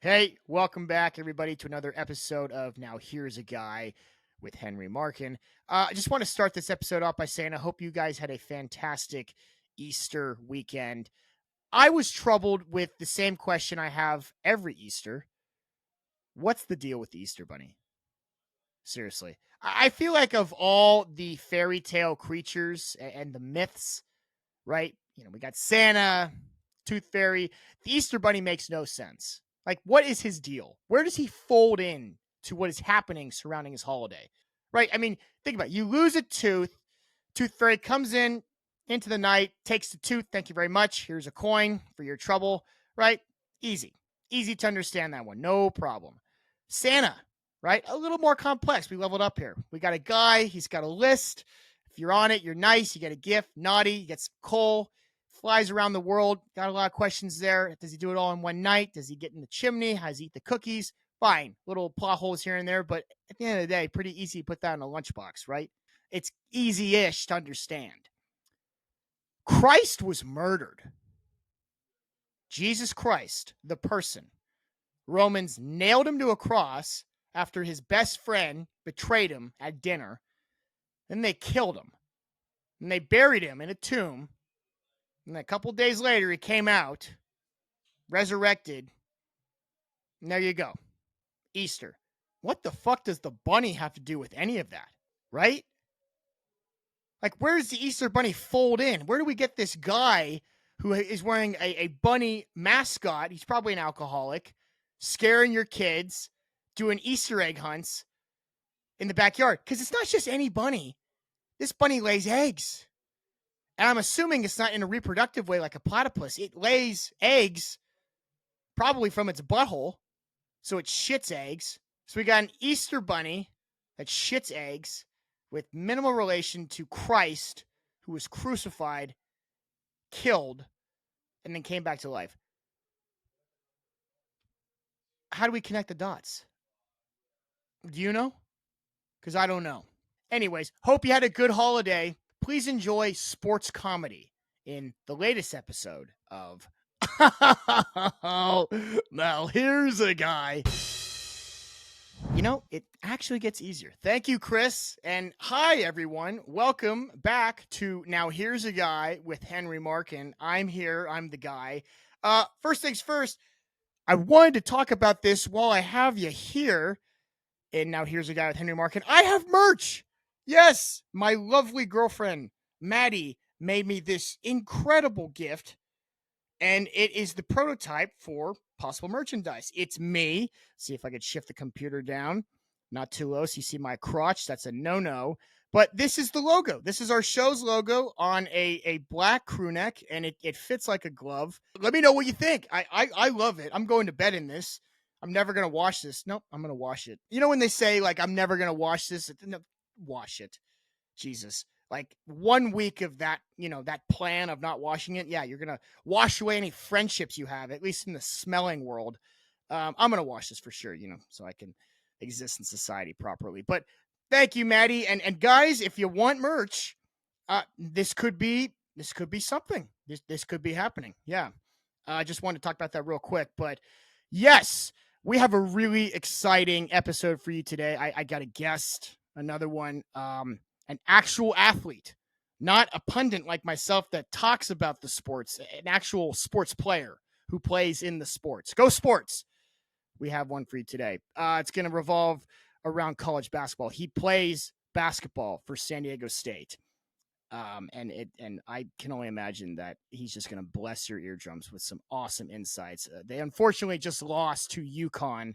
Hey, welcome back, everybody, to another episode of Now Here's a Guy with Henry Markin. I just want to start this episode off by saying I hope you guys had a fantastic Easter weekend. I was troubled with the same question I have every Easter. What's the deal with the Easter Bunny? Seriously. I feel like of all the fairy tale creatures and the myths, right? We got Santa, Tooth Fairy. The Easter Bunny makes no sense. Like, what is his deal? Where does he fold in to what is happening surrounding his holiday? Right? I mean, think about it. You lose a tooth. Tooth Fairy comes in into the night, takes the tooth. Thank you very much. Here's a coin for your trouble. Right? Easy. Easy to understand that one. No problem. Santa, right? A little more complex. We leveled up here. We got a guy. He's got a list. If you're on it, you're nice. You get a gift. Naughty. You get some coal. Flies around the world. Got a lot of questions there. Does he do it all in one night? Does he get in the chimney? How does he eat the cookies? Fine. Little plot holes here and there. But at the end of the day, pretty easy to put that in a lunchbox, right? It's easy-ish to understand. Christ was murdered. Jesus Christ, the person. Romans nailed him to a cross after his best friend betrayed him at dinner. Then they killed him. And they buried him in a tomb. And a couple days later, he came out, resurrected. And there you go. Easter. What the fuck does the bunny have to do with any of that? Right? Like, where does the Easter bunny fold in? Where do we get this guy who is wearing a bunny mascot? He's probably an alcoholic, scaring your kids, doing Easter egg hunts in the backyard. Because it's not just any bunny. This bunny lays eggs. And I'm assuming it's not in a reproductive way like a platypus. It lays eggs probably from its butthole. So it shits eggs. So we got an Easter bunny that shits eggs with minimal relation to Christ, who was crucified, killed, and then came back to life. How do we connect the dots? Do you know? Because I don't know. Anyways, hope you had a good holiday. Please enjoy sports comedy in the latest episode of Now Here's a Guy. It actually gets easier. Thank you, Chris. And hi, everyone. Welcome back to Now Here's a Guy with Henry Markin. I'm here. I'm the guy. First things first, I wanted to talk about this while I have you here. And Now Here's a Guy with Henry Markin. I have merch. Yes, my lovely girlfriend, Maddie, made me this incredible gift. And it is the prototype for possible merchandise. It's me. See if I could shift the computer down. Not too low, so you see my crotch. That's a no-no. But this is the logo. This is our show's logo on a black crew neck, and it fits like a glove. Let me know what you think. I love it. I'm going to bed in this. I'm never going to wash this. Nope, I'm going to wash it. You know when they say, like, I'm never going to wash this? No, wash it. Jesus. Like 1 week of that, that plan of not washing it. Yeah, you're going to wash away any friendships you have, at least in the smelling world. I'm going to wash this for sure, so I can exist in society properly. But thank you, Maddie. And guys, if you want merch, this could be something. This could be happening. Yeah. I just wanted to talk about that real quick. But yes, we have a really exciting episode for you today. I got a guest, another one. An actual athlete, not a pundit like myself that talks about the sports, an actual sports player who plays in the sports. Go sports. We have one for you today. It's going to revolve around college basketball. He plays basketball for San Diego State. And I can only imagine that he's just going to bless your eardrums with some awesome insights. They unfortunately just lost to UConn,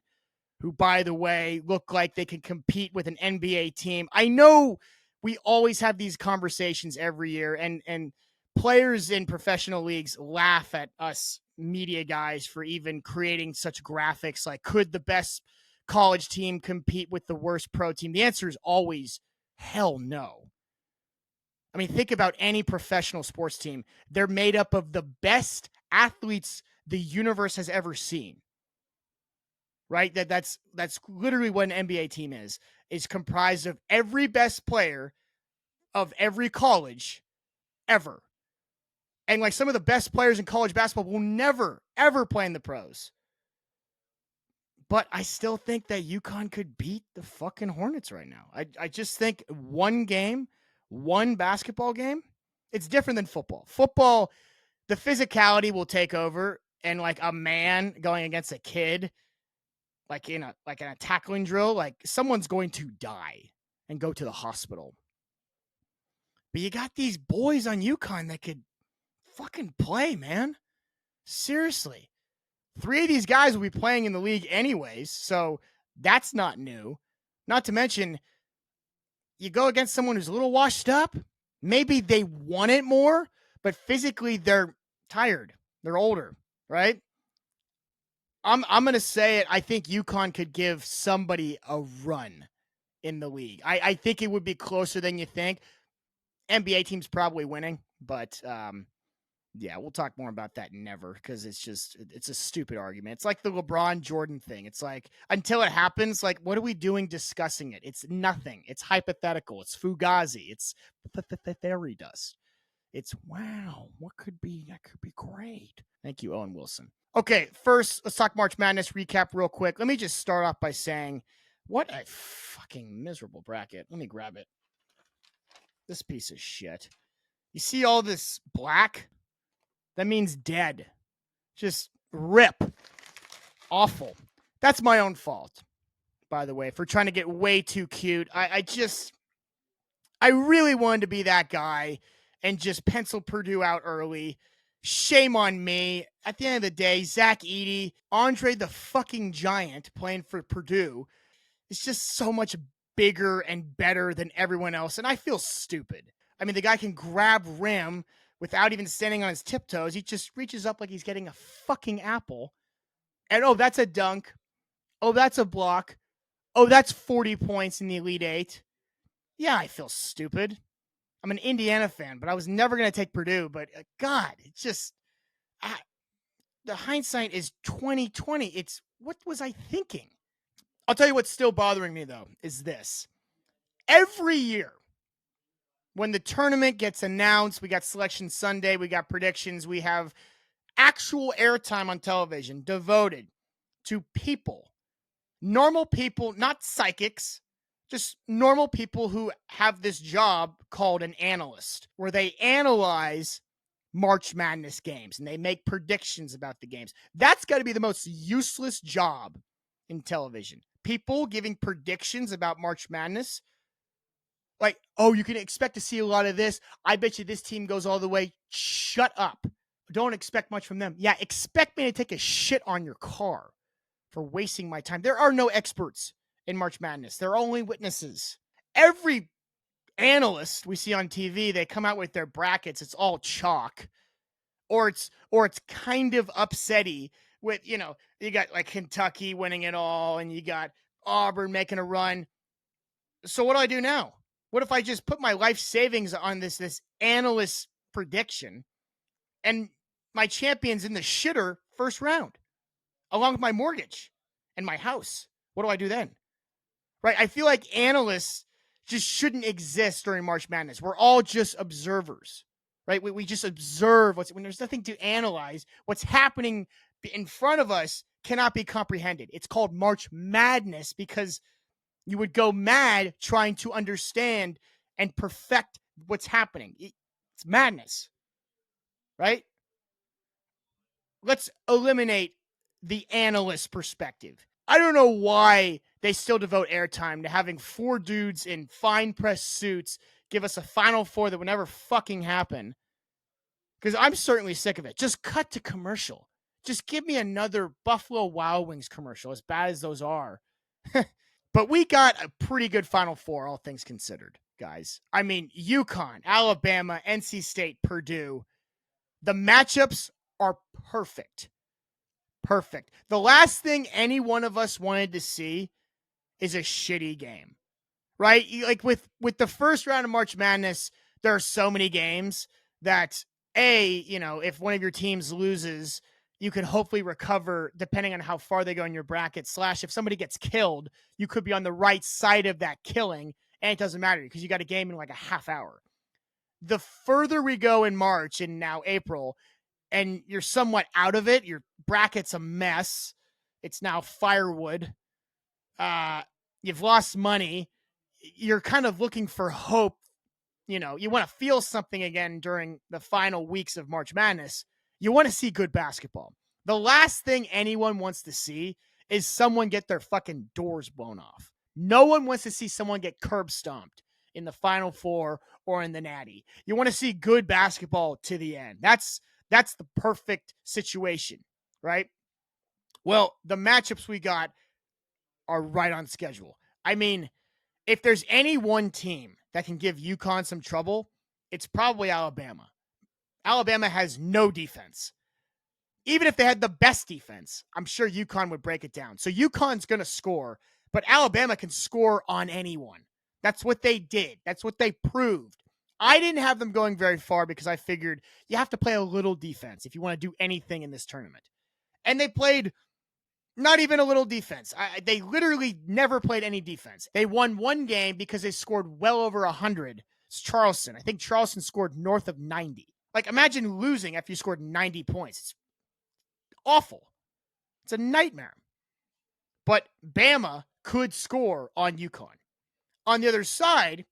who, by the way, look like they can compete with an NBA team. I know we always have these conversations every year, and players in professional leagues laugh at us media guys for even creating such graphics like, could the best college team compete with the worst pro team? The answer is always hell no. I mean, think about any professional sports team. They're made up of the best athletes the universe has ever seen. Right? That's literally what an NBA team is comprised of every best player of every college ever. And like some of the best players in college basketball will never, ever play in the pros. But I still think that UConn could beat the fucking Hornets right now. I just think one game, one basketball game, it's different than football. Football, the physicality will take over, and like a man going against a kid, like in a tackling drill, like someone's going to die and go to the hospital. But you got these boys on UConn that could fucking play, man. Seriously. 3 of these guys will be playing in the league anyways, so that's not new. Not to mention, you go against someone who's a little washed up. Maybe they want it more, but physically they're tired. They're older, right? I'm going to say it. I think UConn could give somebody a run in the league. I think it would be closer than you think. NBA team's probably winning, but yeah, we'll talk more about that never, because it's a stupid argument. It's like the LeBron Jordan thing. It's like, until it happens, like, what are we doing discussing it? It's nothing. It's hypothetical. It's fugazi. It's fairy dust. It's wow. What could be? That could be great. Thank you, Owen Wilson. Okay, first, let's talk March Madness recap real quick. Let me just start off by saying, what a fucking miserable bracket. Let me grab it. This piece of shit. You see all this black? That means dead. Just rip. Awful. That's my own fault, by the way, for trying to get way too cute. I really wanted to be that guy and just pencil Purdue out early. Shame on me. At the end of the day, Zach Edey, Andre the fucking Giant playing for Purdue, is just so much bigger and better than everyone else, and I feel stupid. I mean, the guy can grab rim without even standing on his tiptoes. He just reaches up like he's getting a fucking apple. And, oh, that's a dunk. Oh, that's a block. Oh, that's 40 points in the Elite Eight. Yeah, I feel stupid. I'm an Indiana fan, but I was never going to take Purdue. But, God, it's just... the hindsight is 2020. It's, what was I thinking? I'll tell you what's still bothering me, though, is this. Every year, when the tournament gets announced, we got Selection Sunday, we got predictions, we have actual airtime on television devoted to people, normal people, not psychics, just normal people who have this job called an analyst, where they analyze March Madness games and they make predictions about the games. That's got to be the most useless job in television. People giving predictions about March Madness. Like, oh, you can expect to see a lot of this. I bet you this team goes all the way. Shut up. Don't expect much from them. Yeah, expect me to take a shit on your car for wasting my time. There are no experts in March Madness. There are only witnesses. Every analyst we see on TV, they come out with their brackets. It's all chalk. Or it's kind of upsetty with, you got like Kentucky winning it all and you got Auburn making a run. So what do I do now? What if I just put my life savings on this analyst prediction and my champion's in the shitter first round, along with my mortgage and my house? What do I do then? Right? I feel like analysts just shouldn't exist during March Madness. We're all just observers, right? We just observe when there's nothing to analyze. What's happening in front of us cannot be comprehended. It's called March Madness because you would go mad trying to understand and perfect what's happening. It's madness, right? Let's eliminate the analyst perspective. I don't know why they still devote airtime to having 4 dudes in fine press suits give us a Final Four that would never fucking happen. Because I'm certainly sick of it. Just cut to commercial. Just give me another Buffalo Wild Wings commercial, as bad as those are. But we got a pretty good Final Four, all things considered, guys. I mean, UConn, Alabama, NC State, Purdue. The matchups are perfect. Perfect. The last thing any one of us wanted to see is a shitty game, right? Like with the first round of March Madness, there are so many games that, if one of your teams loses, you could hopefully recover depending on how far they go in your bracket. / if somebody gets killed, you could be on the right side of that killing, and it doesn't matter because you got a game in like a half hour. The further we go in March and now April, and you're somewhat out of it, your bracket's a mess, It's now firewood. You've lost money. You're kind of looking for hope. You want to feel something again during the final weeks of March Madness. You want to see good basketball. The last thing anyone wants to see is someone get their fucking doors blown off. No one wants to see someone get curb stomped in the Final Four or in the Natty. You want to see good basketball to the end. That's the perfect situation, right? Well, the matchups we got are right on schedule. I mean, if there's any one team that can give UConn some trouble, it's probably Alabama. Alabama has no defense. Even if they had the best defense, I'm sure UConn would break it down. So UConn's going to score, but Alabama can score on anyone. That's what they did. That's what they proved. I didn't have them going very far because I figured you have to play a little defense if you want to do anything in this tournament. And they played not even a little defense. They literally never played any defense. They won one game because they scored well over 100. It's Charleston. I think Charleston scored north of 90. Like, imagine losing after you scored 90 points. It's awful. It's a nightmare. But Bama could score on UConn. On the other side,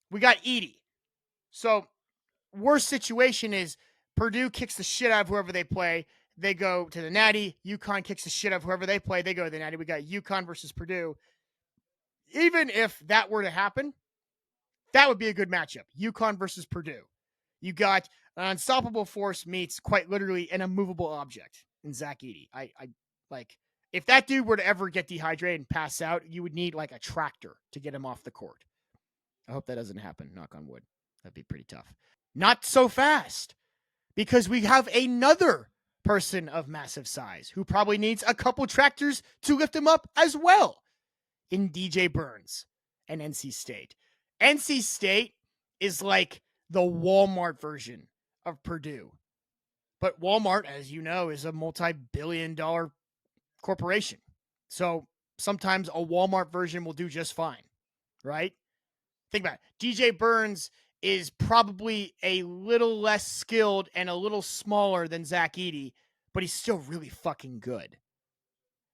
we got Edie. So, worst situation is Purdue kicks the shit out of whoever they play. They go to the Natty. UConn kicks the shit out of whoever they play. They go to the Natty. We got UConn versus Purdue. Even if that were to happen, that would be a good matchup. UConn versus Purdue. You got an unstoppable force meets quite literally an immovable object in Zach Edey. I like, if that dude were to ever get dehydrated and pass out, you would need like a tractor to get him off the court. I hope that doesn't happen. Knock on wood. That'd be pretty tough. Not so fast, because we have another person of massive size who probably needs a couple tractors to lift him up as well, in DJ Burns and NC State. NC State is like the Walmart version of Purdue. But Walmart, as you know, is a multi-billion-dollar corporation. So sometimes a Walmart version will do just fine, right? Think about it. DJ Burns is probably a little less skilled and a little smaller than Zach Edey, but he's still really fucking good.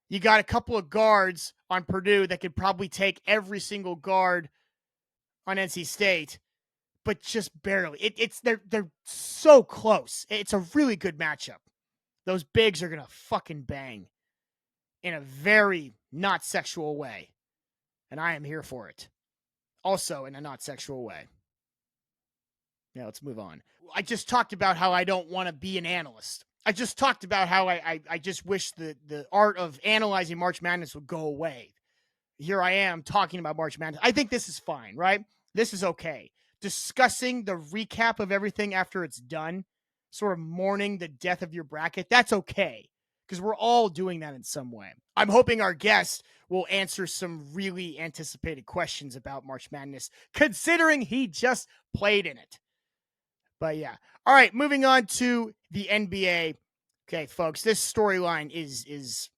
You got a couple of guards on Purdue that could probably take every single guard on NC State, but just barely. They're so close. It's a really good matchup. Those bigs are gonna fucking bang in a very not sexual way, and I am here for it. Also in a not sexual way. Yeah, let's move on. I just talked about how I don't want to be an analyst. I just talked about how I just wish the art of analyzing March Madness would go away. Here I am talking about March Madness. I think this is fine, right? This is okay. Discussing the recap of everything after it's done, sort of mourning the death of your bracket, that's okay, because we're all doing that in some way. I'm hoping our guest will answer some really anticipated questions about March Madness, considering he just played in it. But yeah. All right, moving on to the NBA. Okay, folks, this storyline is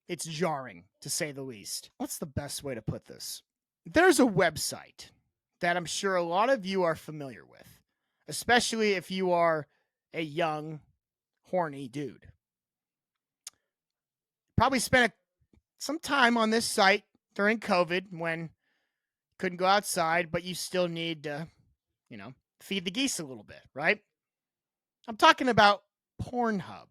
it's jarring, to say the least. What's the best way to put this? There's a website that I'm sure a lot of you are familiar with, especially if you are a young, horny dude. Probably spent some time on this site during COVID when couldn't go outside, but you still need to, feed the geese a little bit, right? I'm talking about Pornhub,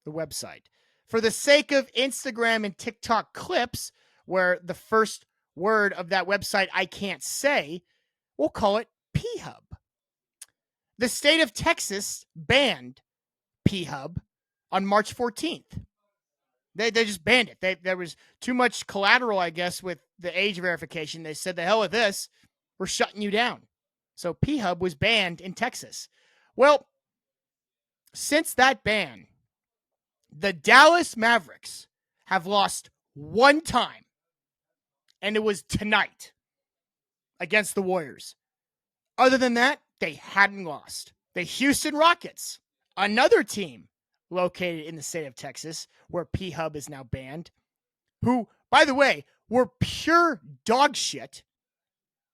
the website. For the sake of Instagram and TikTok clips, where the first word of that website I can't say, we'll call it P-Hub. The state of Texas banned P-Hub on March 14th. They just banned it. There was too much collateral, I guess, with the age verification. They said, the hell with this. We're shutting you down. So P-Hub was banned in Texas. Well, since that ban, the Dallas Mavericks have lost one time, and it was tonight against the Warriors. Other than that, they hadn't lost. The Houston Rockets, another team located in the state of Texas, where P-Hub is now banned, who, by the way, were pure dog shit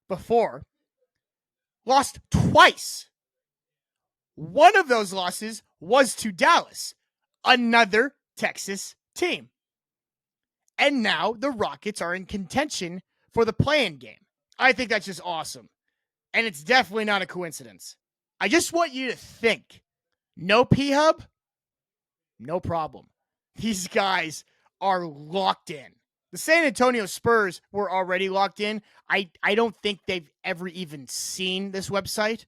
before, lost twice. One of those losses was to Dallas, another Texas team. And now the Rockets are in contention for the play-in game. I think that's just awesome. And it's definitely not a coincidence. I just want you to think. No P-Hub? No problem. These guys are locked in. The San Antonio Spurs were already locked in. I don't think they've ever even seen this website.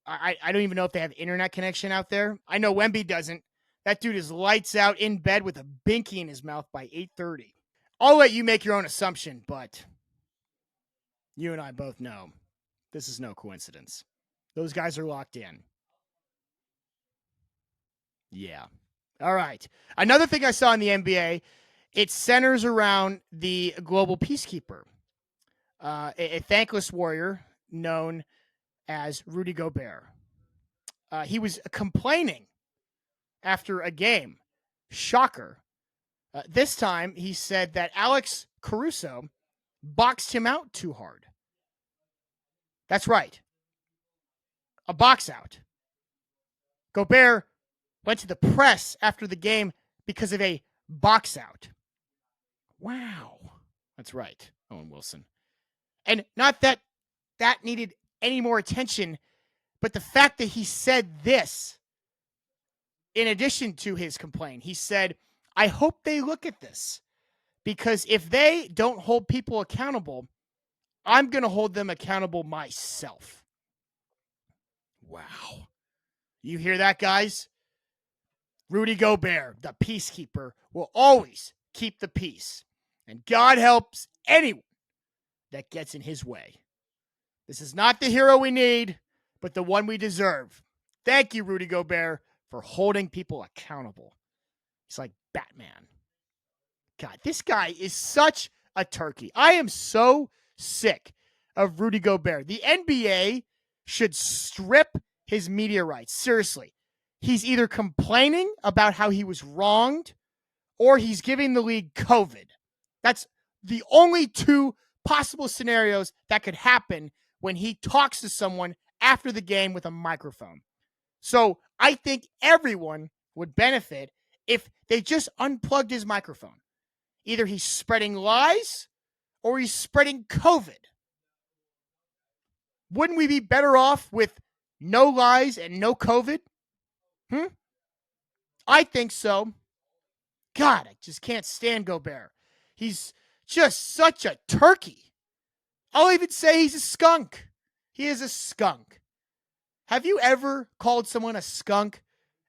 I don't even know if they have internet connection out there. I know Wemby doesn't. That dude is lights out in bed with a binky in his mouth by 8:30. I'll let you make your own assumption, but you and I both know this is no coincidence. Those guys are locked in. Yeah. All right. Another thing I saw in the NBA, it centers around the global peacekeeper, a thankless warrior known as Rudy Gobert. He was complaining after a game. Shocker. This time, he said that Alex Caruso boxed him out too hard. That's right. A box out. Gobert went to the press after the game because of a box out. Wow. That's right, Owen Wilson. And not that that needed any more attention, but the fact that he said this, in addition to his complaint, he said, I hope they look at this, because if they don't hold people accountable, I'm going to hold them accountable myself. Wow. You hear that, guys? Rudy Gobert, the peacekeeper, will always keep the peace. And God helps anyone that gets in his way. This is not the hero we need, but the one we deserve. Thank you, Rudy Gobert, for holding people accountable. He's like Batman. God, this guy is such a turkey. I am so sick of Rudy Gobert. The NBA should strip his media rights. Seriously. He's either complaining about how he was wronged or he's giving the league COVID. That's the only two possible scenarios that could happen when he talks to someone after the game with a microphone. So I think everyone would benefit if they just unplugged his microphone. Either he's spreading lies or he's spreading COVID. Wouldn't we be better off with no lies and no COVID? I think so. God, I just can't stand Gobert. He's just such a turkey. I'll even say he's a skunk. He is a skunk. Have you ever called someone a skunk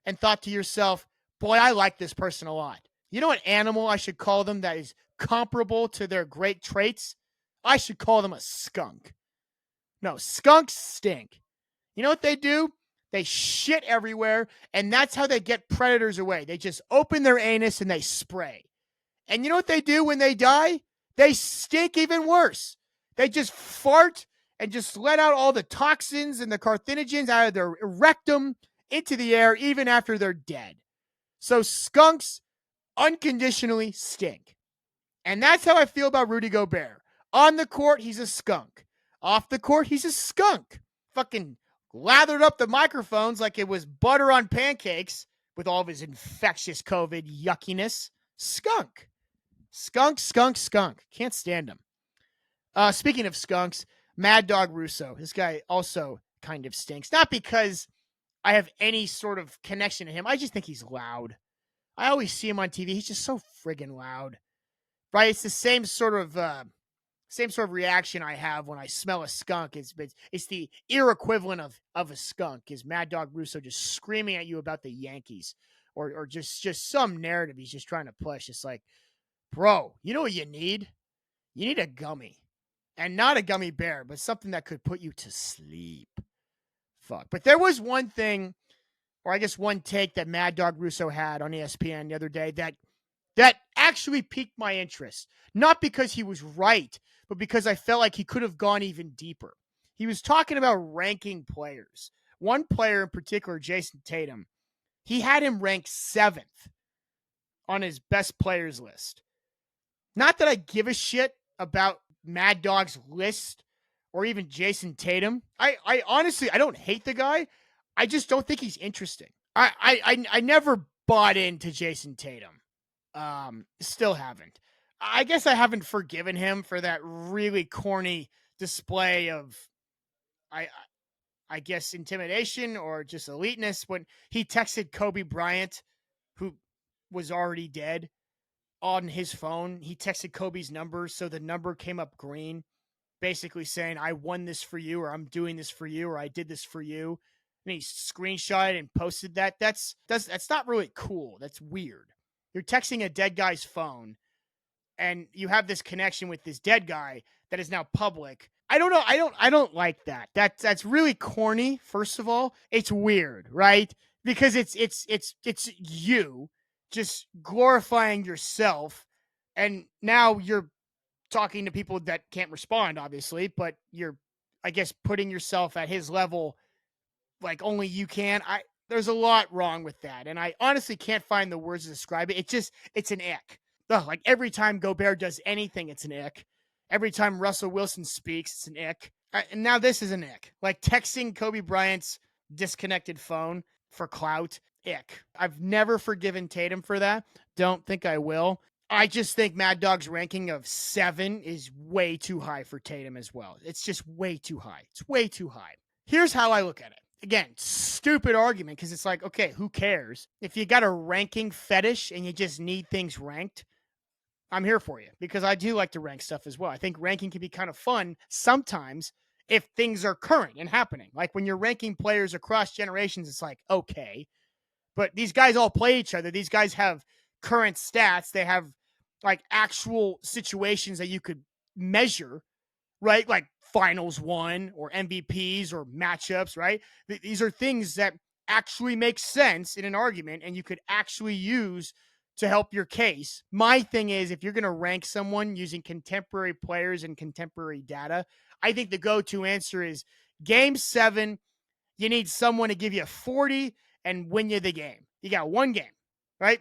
and thought to yourself, boy, I like this person a lot? You know what animal I should call them that is comparable to their great traits? I should call them a skunk. No, skunks stink. You know what they do? They shit everywhere, and that's how they get predators away. They just open their anus and they spray. And you know what they do when they die? They stink even worse. They just fart and just let out all the toxins and the carcinogens out of their rectum into the air even after they're dead. So skunks unconditionally stink. And that's how I feel about Rudy Gobert. On the court, he's a skunk. Off the court, he's a skunk. Fucking lathered up the microphones like it was butter on pancakes with all of his infectious COVID yuckiness. Skunk. Skunk, skunk, skunk. Can't stand him. Speaking of skunks, Mad Dog Russo. This guy also kind of stinks. Not because I have any sort of connection to him. I just think he's loud. I always see him on TV. He's just so friggin' loud. Right? It's the same sort of reaction I have when I smell a skunk. It's the ear equivalent of a skunk. Is Mad Dog Russo just screaming at you about the Yankees or just some narrative he's just trying to push. It's like, bro, you know what you need? You need a gummy. And not a gummy bear, but something that could put you to sleep. Fuck. But there was one thing, or I guess one take that Mad Dog Russo had on ESPN the other day that actually piqued my interest. Not because he was right, but because I felt like he could have gone even deeper. He was talking about ranking players. One player in particular, Jason Tatum, he had him ranked 7th on his best players list. Not that I give a shit about Mad Dog's list or even Jason Tatum. I honestly, I don't hate the guy. I just don't think he's interesting. I never bought into Jason Tatum. Still haven't. I guess I haven't forgiven him for that really corny display of I I guess intimidation or just eliteness when he texted Kobe Bryant, who was already dead, on his phone. He texted Kobe's number, so the number came up green, basically saying, I won this for you, or I'm doing this for you, or I did this for you. And he screenshotted and posted that. That's not really cool. That's weird. You're texting a dead guy's phone and you have this connection with this dead guy that is now public. I don't know. I don't like that. That's really corny. First of all, it's weird, right? Because it's you just glorifying yourself, and now you're talking to people that can't respond, obviously, but you're, I guess, putting yourself at his level like only you can. There's a lot wrong with that, and I honestly can't find the words to describe it. It's an ick. Ugh, like every time Gobert does anything, it's an ick. Every time Russell Wilson speaks, it's an ick. And now this is an ick. Like texting Kobe Bryant's disconnected phone for clout, ick. I've never forgiven Tatum for that. Don't think I will. I just think Mad Dog's ranking of 7 is way too high for Tatum as well. It's just way too high. It's way too high. Here's how I look at it. Again, stupid argument because it's like, okay, who cares? If you got a ranking fetish and you just need things ranked, I'm here for you because I do like to rank stuff as well. I think ranking can be kind of fun sometimes if things are current and happening. Like when you're ranking players across generations, it's like, okay, but these guys all play each other. These guys have current stats. They have like actual situations that you could measure, right? Like finals won or MVPs or matchups, right? These are things that actually make sense in an argument and you could actually use to help your case. My thing is, if you're going to rank someone using contemporary players and contemporary data, I think the go-to answer is game 7. You need someone to give you 40 and win you the game. You got one game, right?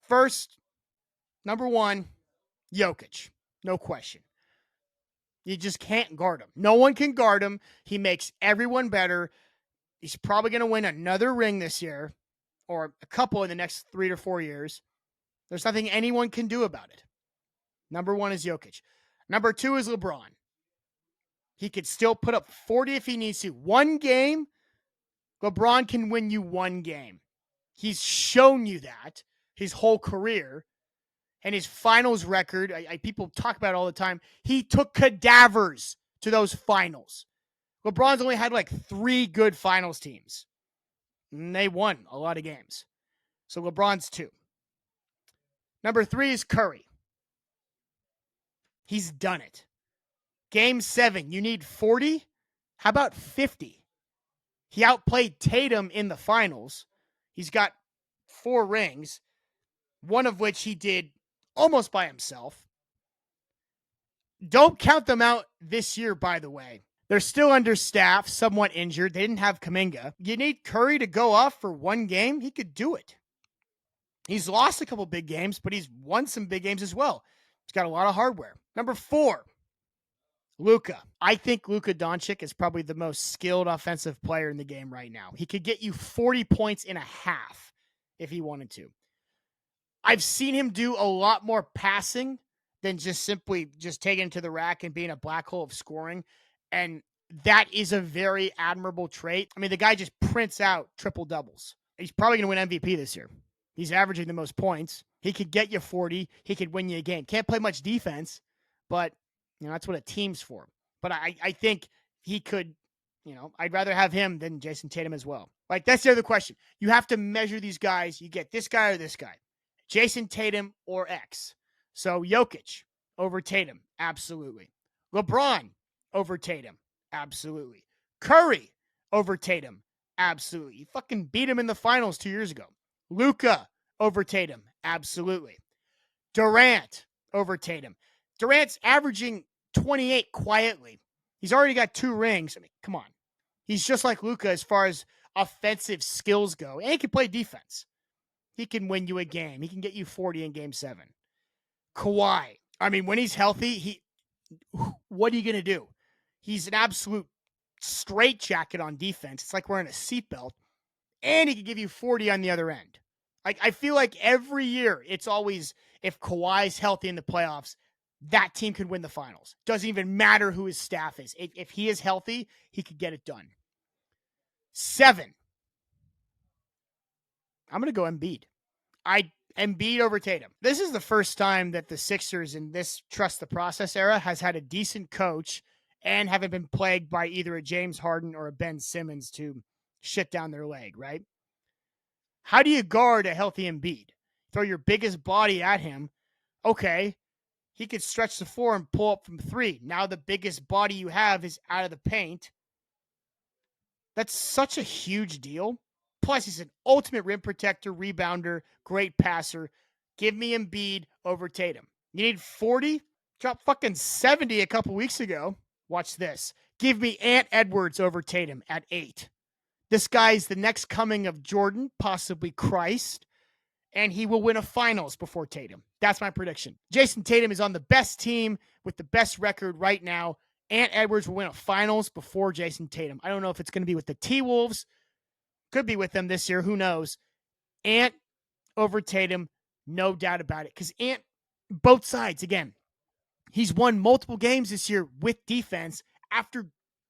First, number 1, Jokic. No question. You just can't guard him. No one can guard him. He makes everyone better. He's probably going to win another ring this year or a couple in the next 3 to 4 years. There's nothing anyone can do about it. Number 1 is Jokic. Number 2 is LeBron. He could still put up 40 if he needs to. One game, LeBron can win you one game. He's shown you that his whole career. And his finals record, people talk about it all the time. He took cadavers to those finals. LeBron's only had like 3 good finals teams. And they won a lot of games. So LeBron's 2. Number 3 is Curry. He's done it. Game 7, you need 40? How about 50? He outplayed Tatum in the finals. He's got 4 rings, one of which he did almost by himself. Don't count them out this year, by the way. They're still understaffed, somewhat injured. They didn't have Kuminga. You need Curry to go off for one game? He could do it. He's lost a couple big games, but he's won some big games as well. He's got a lot of hardware. Number 4, Luka. I think Luka Doncic is probably the most skilled offensive player in the game right now. He could get you 40 points in a half if he wanted to. I've seen him do a lot more passing than just simply just taking it to the rack and being a black hole of scoring. And that is a very admirable trait. I mean, the guy just prints out triple doubles. He's probably going to win MVP this year. He's averaging the most points. He could get you 40. He could win you a game. Can't play much defense, but that's what a team's for. But I think he could, I'd rather have him than Jason Tatum as well. Like, that's the other question. You have to measure these guys. You get this guy or this guy. Jason Tatum or X. So Jokic over Tatum, absolutely. LeBron over Tatum, absolutely. Curry over Tatum, absolutely. You fucking beat him in the finals 2 years ago. Luka over Tatum, absolutely. Durant over Tatum. Durant's averaging 28 quietly. He's already got 2 rings. I mean, come on. He's just like Luka as far as offensive skills go. And he can play defense. He can win you a game. He can get you 40 in game 7. Kawhi. I mean, when he's healthy, what are you going to do? He's an absolute straitjacket on defense. It's like wearing a seatbelt. And he can give you 40 on the other end. I feel like every year it's always if Kawhi's healthy in the playoffs, that team could win the finals. Doesn't even matter who his staff is. If he is healthy, he could get it done. 7. I'm going to go Embiid. Embiid over Tatum. This is the first time that the Sixers in this trust the process era has had a decent coach and haven't been plagued by either a James Harden or a Ben Simmons to shit down their leg, right? How do you guard a healthy Embiid? Throw your biggest body at him. Okay, he could stretch the floor and pull up from 3. Now the biggest body you have is out of the paint. That's such a huge deal. Plus, he's an ultimate rim protector, rebounder, great passer. Give me Embiid over Tatum. You need 40? Dropped fucking 70 a couple weeks ago. Watch this. Give me Ant Edwards over Tatum at 8. This guy's the next coming of Jordan, possibly Christ, and he will win a finals before Tatum. That's my prediction. Jason Tatum is on the best team with the best record right now. Ant Edwards will win a finals before Jason Tatum. I don't know if it's going to be with the T-Wolves. Could be with them this year. Who knows? Ant over Tatum, no doubt about it. Because Ant, both sides, again, he's won multiple games this year with defense after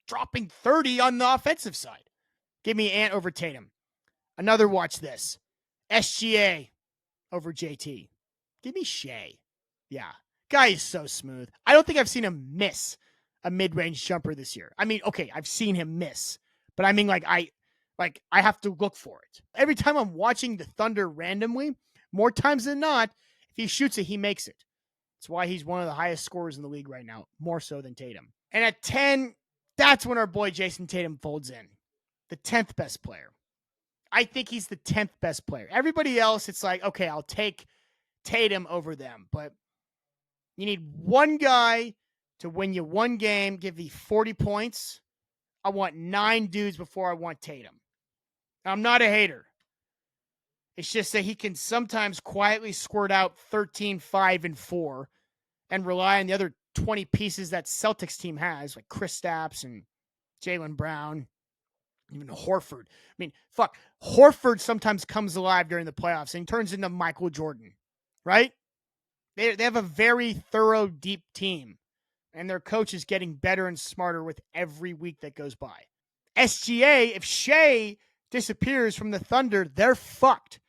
dropping 30 on the offensive side. Give me Ant over Tatum. Another watch this. SGA over JT. Give me Shea. Yeah. Guy is so smooth. I don't think I've seen him miss a mid-range jumper this year. I mean, okay, I've seen him miss. But I mean, I have to look for it. Every time I'm watching the Thunder randomly, more times than not, if he shoots it, he makes it. That's why he's one of the highest scorers in the league right now, more so than Tatum. And at 10, that's when our boy Jason Tatum folds in. The 10th best player. I think he's the 10th best player. Everybody else, it's like, okay, I'll take Tatum over them. But you need one guy to win you one game, give you 40 points. I want 9 dudes before I want Tatum. I'm not a hater. It's just that he can sometimes quietly squirt out 13, 5, and 4 and rely on the other 20 pieces that Celtics team has, like Kristaps and Jaylen Brown, even Horford. I mean, fuck, Horford sometimes comes alive during the playoffs and turns into Michael Jordan, right? They have a very thorough, deep team, and their coach is getting better and smarter with every week that goes by. SGA, if Shea disappears from the Thunder, they're fucked.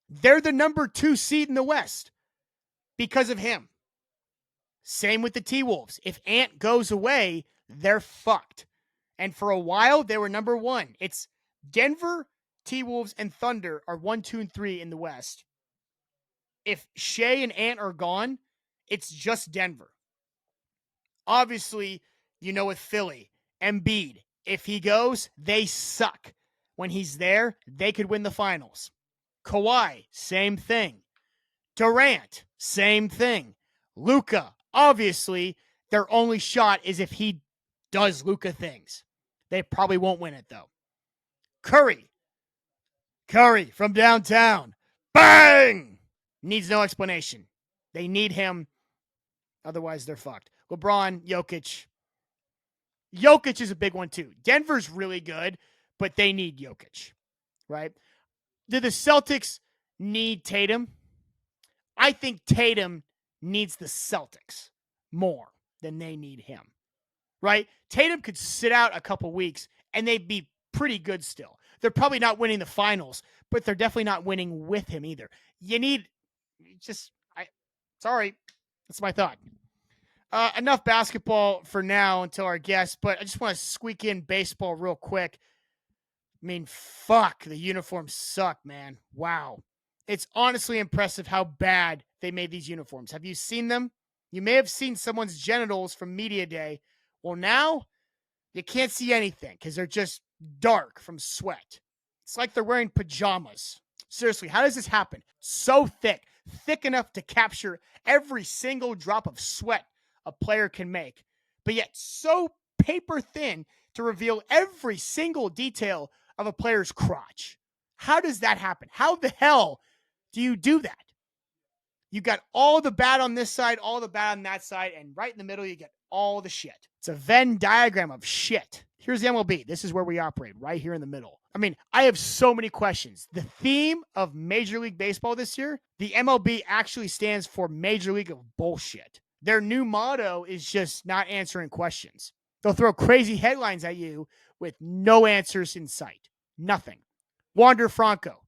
They're the number 2 seed in the West because of him. Same with the T-Wolves. If Ant goes away, they're fucked. And for a while, they were number 1. It's Denver, T-Wolves, and Thunder are 1, 2, and 3 in the West. If Shea and Ant are gone, it's just Denver. Obviously, you know with Philly, Embiid, if he goes, they suck. When he's there, they could win the finals. Kawhi, same thing. Durant, same thing. Luka, obviously, their only shot is if he does Luka things. They probably won't win it, though. Curry from downtown. Bang! Needs no explanation. They need him. Otherwise, they're fucked. LeBron, Jokic. Jokic is a big one, too. Denver's really good, but they need Jokic, right? Do the Celtics need Tatum? I think Tatum needs the Celtics more than they need him, right? Tatum could sit out a couple weeks and they'd be pretty good still. They're probably not winning the finals, but they're definitely not winning with him either. Sorry, that's my thought. Enough basketball for now until our guest, but I just want to squeak in baseball real quick. I mean, fuck, the uniforms suck, man. Wow. It's honestly impressive how bad they made these uniforms. Have you seen them? You may have seen someone's genitals from Media Day. Well, now you can't see anything because they're just dark from sweat. It's like they're wearing pajamas. Seriously, how does this happen? So thick enough to capture every single drop of sweat a player can make, but yet so paper thin to reveal every single detail of a player's crotch. How does that happen? How the hell do you do that? You got all the bad on this side, all the bad on that side, and right in the middle, you get all the shit. It's a Venn diagram of shit. Here's the MLB. This is where we operate, right here in the middle. I mean, I have so many questions. The theme of Major League Baseball this year, the MLB actually stands for Major League of Bullshit. Their new motto is just not answering questions. They'll throw crazy headlines at you with no answers in sight. Nothing. Wander Franco.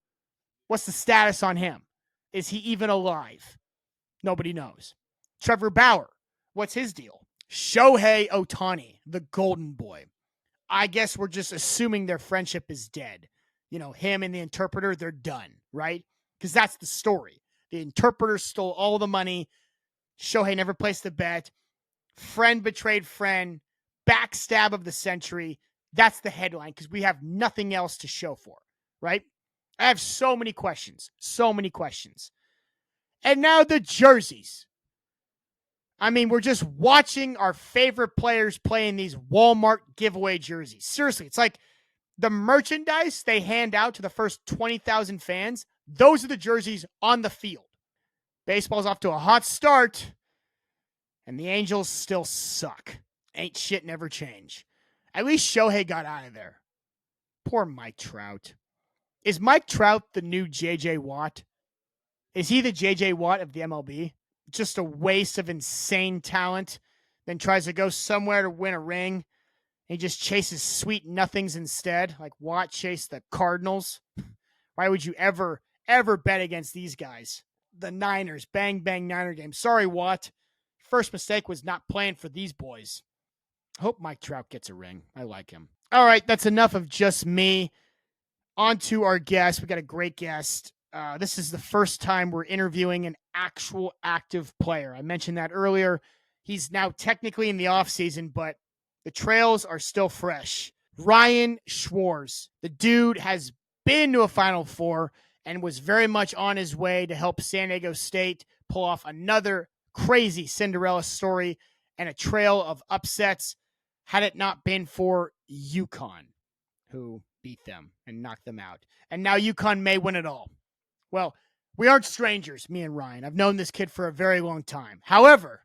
What's the status on him? Is he even alive? Nobody knows. Trevor Bauer. What's his deal? Shohei Ohtani, the golden boy. I guess we're just assuming their friendship is dead. You know, him and the interpreter, they're done, right? Because that's the story. The interpreter stole all the money. Shohei never placed a bet. Friend betrayed friend. Backstab of the century. That's the headline because we have nothing else to show for, right? I have so many questions. So many questions. And now the jerseys. I mean, we're just watching our favorite players play in these Walmart giveaway jerseys. Seriously, it's like the merchandise they hand out to the first 20,000 fans. Those are the jerseys on the field. Baseball's off to a hot start, and the Angels still suck. Ain't shit never change. At least Shohei got out of there. Poor Mike Trout. Is Mike Trout the new J.J. Watt? Is he the J.J. Watt of the MLB? Just a waste of insane talent, then tries to go somewhere to win a ring. He just chases sweet nothings instead, like Watt chased the Cardinals. Why would you ever bet against these guys? The Niners, bang, bang, Niner game. Sorry, Watt. First mistake was not playing for these boys. Hope Mike Trout gets a ring. I like him. All right, that's enough of just me. On to our guest. We got a great guest. This is the first time we're interviewing an actual active player. I mentioned that earlier. He's now technically in the offseason, but the trails are still fresh. Ryan Schwarz. The dude has been to a Final Four and was very much on his way to help San Diego State pull off another crazy Cinderella story and a trail of upsets had it not been for UConn, who beat them and knocked them out. And now UConn may win it all. Well, we aren't strangers, me and Ryan. I've known this kid for a very long time. However,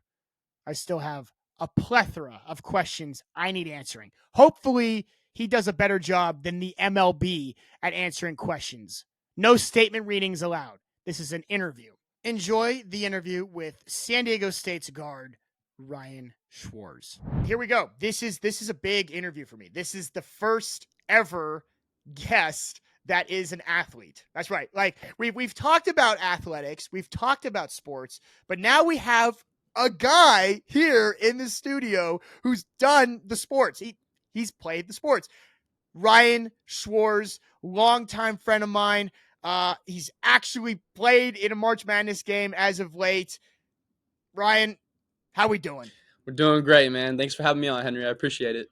I still have a plethora of questions I need answering. Hopefully, he does a better job than the MLB at answering questions. No statement readings allowed. This is an interview. Enjoy the interview with San Diego State's guard, Ryan Schwarz. Here we go. This is a big interview for me. This is the first ever guest that is an athlete. That's right. Like we've talked about athletics, we've talked about sports, but now we have a guy here in the studio who's done the sports. He's played the sports. Ryan Schwarz, longtime friend of mine. He's actually played in a March Madness game as of late. Ryan, how we doing? We're doing great, man. Thanks for having me on, Henry. I appreciate it.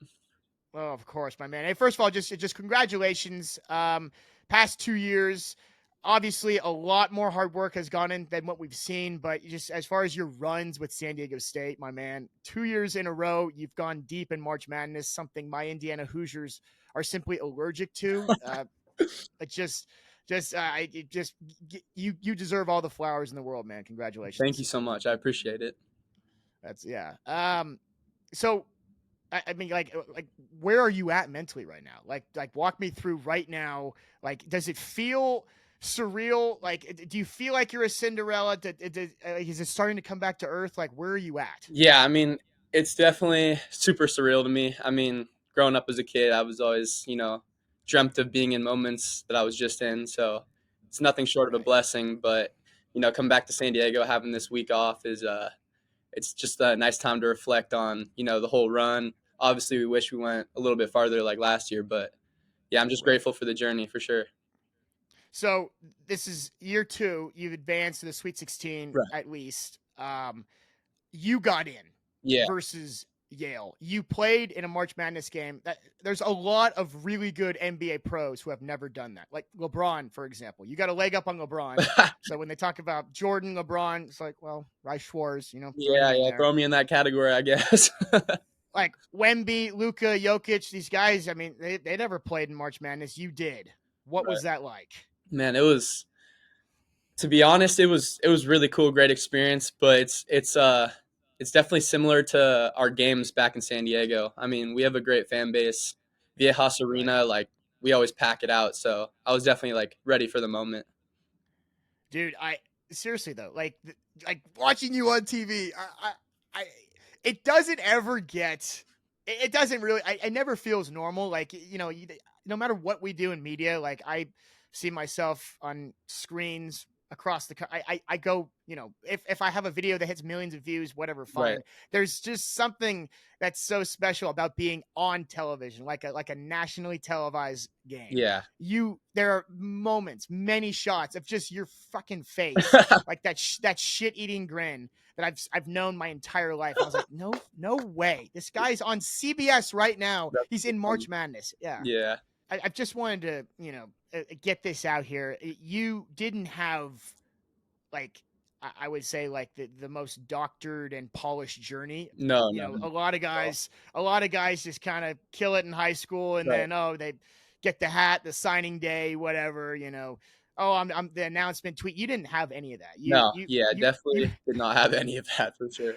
Oh, of course, my man. Hey, first of all, just congratulations. Past 2 years, obviously a lot more hard work has gone in than what we've seen, but just as far as your runs with San Diego State, my man, 2 years in a row, you've gone deep in March Madness, something my Indiana Hoosiers are simply allergic to. You deserve all the flowers in the world, man. Congratulations. Thank you so much. I appreciate it. That's yeah. So I mean, like, where are you at mentally right now? Like, walk me through right now. Like, does it feel surreal? Like, do you feel like you're a Cinderella? Is it starting to come back to earth? Like, where are you at? Yeah, I mean, it's definitely super surreal to me. I mean, growing up as a kid, I was always, dreamt of being in moments that I was just in. So it's nothing short of a Right. blessing. But, coming back to San Diego, having this week off is, it's just a nice time to reflect on, the whole run. Obviously, we wish we went a little bit farther like last year, but yeah, I'm just Right. grateful for the journey for sure. So this is year 2. You've advanced to the Sweet 16 Right. at least. You got in Yeah. versus Yale. You played in a March Madness game. There's a lot of really good NBA pros who have never done that. Like LeBron, for example. You got a leg up on LeBron. So when they talk about Jordan, LeBron, it's like, well, Ryan Schwarz, throw him in there. Throw me in that category, I guess. Like Wemby, Luka, Jokic, these guys, I mean, they never played in March Madness. You did. What Right. was that like? Man, to be honest, it was really cool, great experience, but it's definitely similar to our games back in San Diego. I mean, we have a great fan base. Viejas Right. Arena, like we always pack it out. So I was definitely like ready for the moment. Dude, I seriously though, like watching you on TV, I it doesn't ever get, it doesn't really, it never feels normal. Like, no matter what we do in media, like I see myself on screens across I go, if I have a video that hits millions of views, whatever, Right. fine. There's just something that's so special about being on television, like a nationally televised game. Yeah. There are moments, many shots of just your fucking face, like that shit eating grin that I've known my entire life. And I was like, no way, this guy's on CBS right now. That's He's so in funny. March Madness. Yeah, Yeah. I just wanted to get this out here. You didn't have, like, I would say, like the most doctored and polished journey. No, no, A no. lot of guys just kind of kill it in high school, and Right. then they get the hat, the signing day, whatever. Oh, I'm the announcement tweet. You didn't have any of that. No, yeah, You definitely did not have any of that for sure.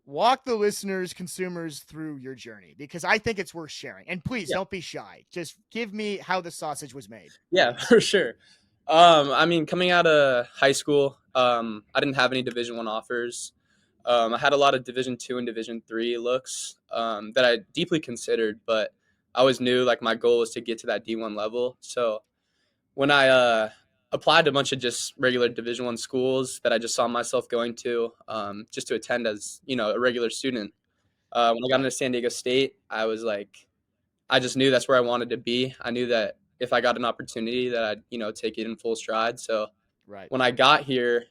walk the listeners, consumers through your journey, because I think it's worth sharing. And please Yeah. don't be shy. Just give me how the sausage was made. Yeah, for sure. I mean, coming out of high school, I didn't have any Division One offers. I had a lot of Division Two and Division Three looks that I deeply considered, but I always knew like my goal was to get to that D1 level. So when I applied to a bunch of just regular Division One schools that I just saw myself going to, just to attend as a regular student. When I got Right. into San Diego State, I was like, I just knew that's where I wanted to be. I knew that if I got an opportunity, that I'd take it in full stride. So Right. when I got here,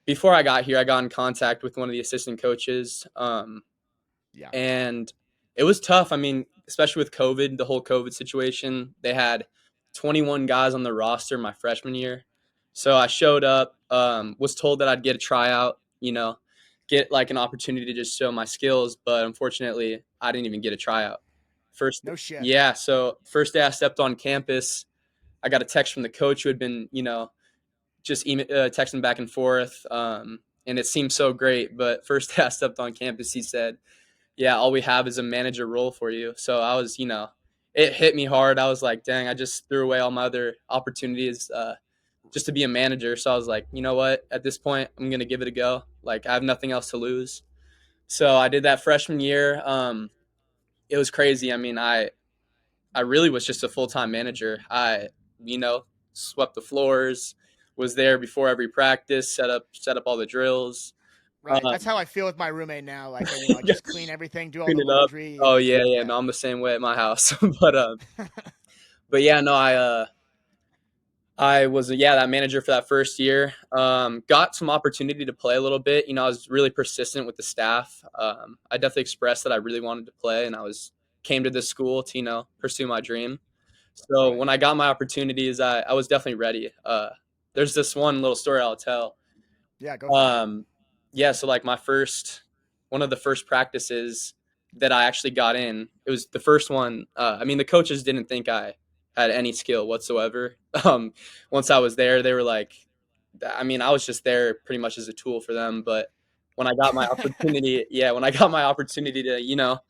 before I got here, I got in contact with one of the assistant coaches, Yeah. and it was tough. I mean, especially with COVID, the whole COVID situation. They had 21 guys on the roster my freshman year, so I showed up. Was told that I'd get a tryout. Get like an opportunity to just show my skills, but unfortunately, I didn't even get a tryout. First, No shit. yeah. So first day I stepped on campus, I got a text from the coach who had been, just texting back and forth. And it seemed so great. But first day I stepped on campus, he said, "Yeah, all we have is a manager role for you." So I was, it hit me hard. I was like, "Dang, I just threw away all my other opportunities just to be a manager." So I was like, you know what? At this point, I'm gonna give it a go. Like I have nothing else to lose. So I did that freshman year. It was crazy. I mean, I really was just a full time manager. I, you know, swept the floors, was there before every practice, set up all the drills, Right. um, That's how I feel with my roommate now. Like, I just clean everything, do all clean the it up. laundry, Oh and yeah, yeah. yeah. No, I'm the same way at my house. But yeah, no, I was that manager for that first year. Got some opportunity to play a little bit. I was really persistent with the staff. I definitely expressed that I really wanted to play, and came to this school to pursue my dream. So Right. when I got my opportunities, I was definitely ready. There's this one little story I'll tell. Yeah, go for it. Um, yeah, so like one of the first practices that I actually got in, it was the first one. I mean, the coaches didn't think I had any skill whatsoever. Um, Once I was there, they were like, I mean, I was just there pretty much as a tool for them. But when I got my opportunity, yeah, when I got my opportunity to,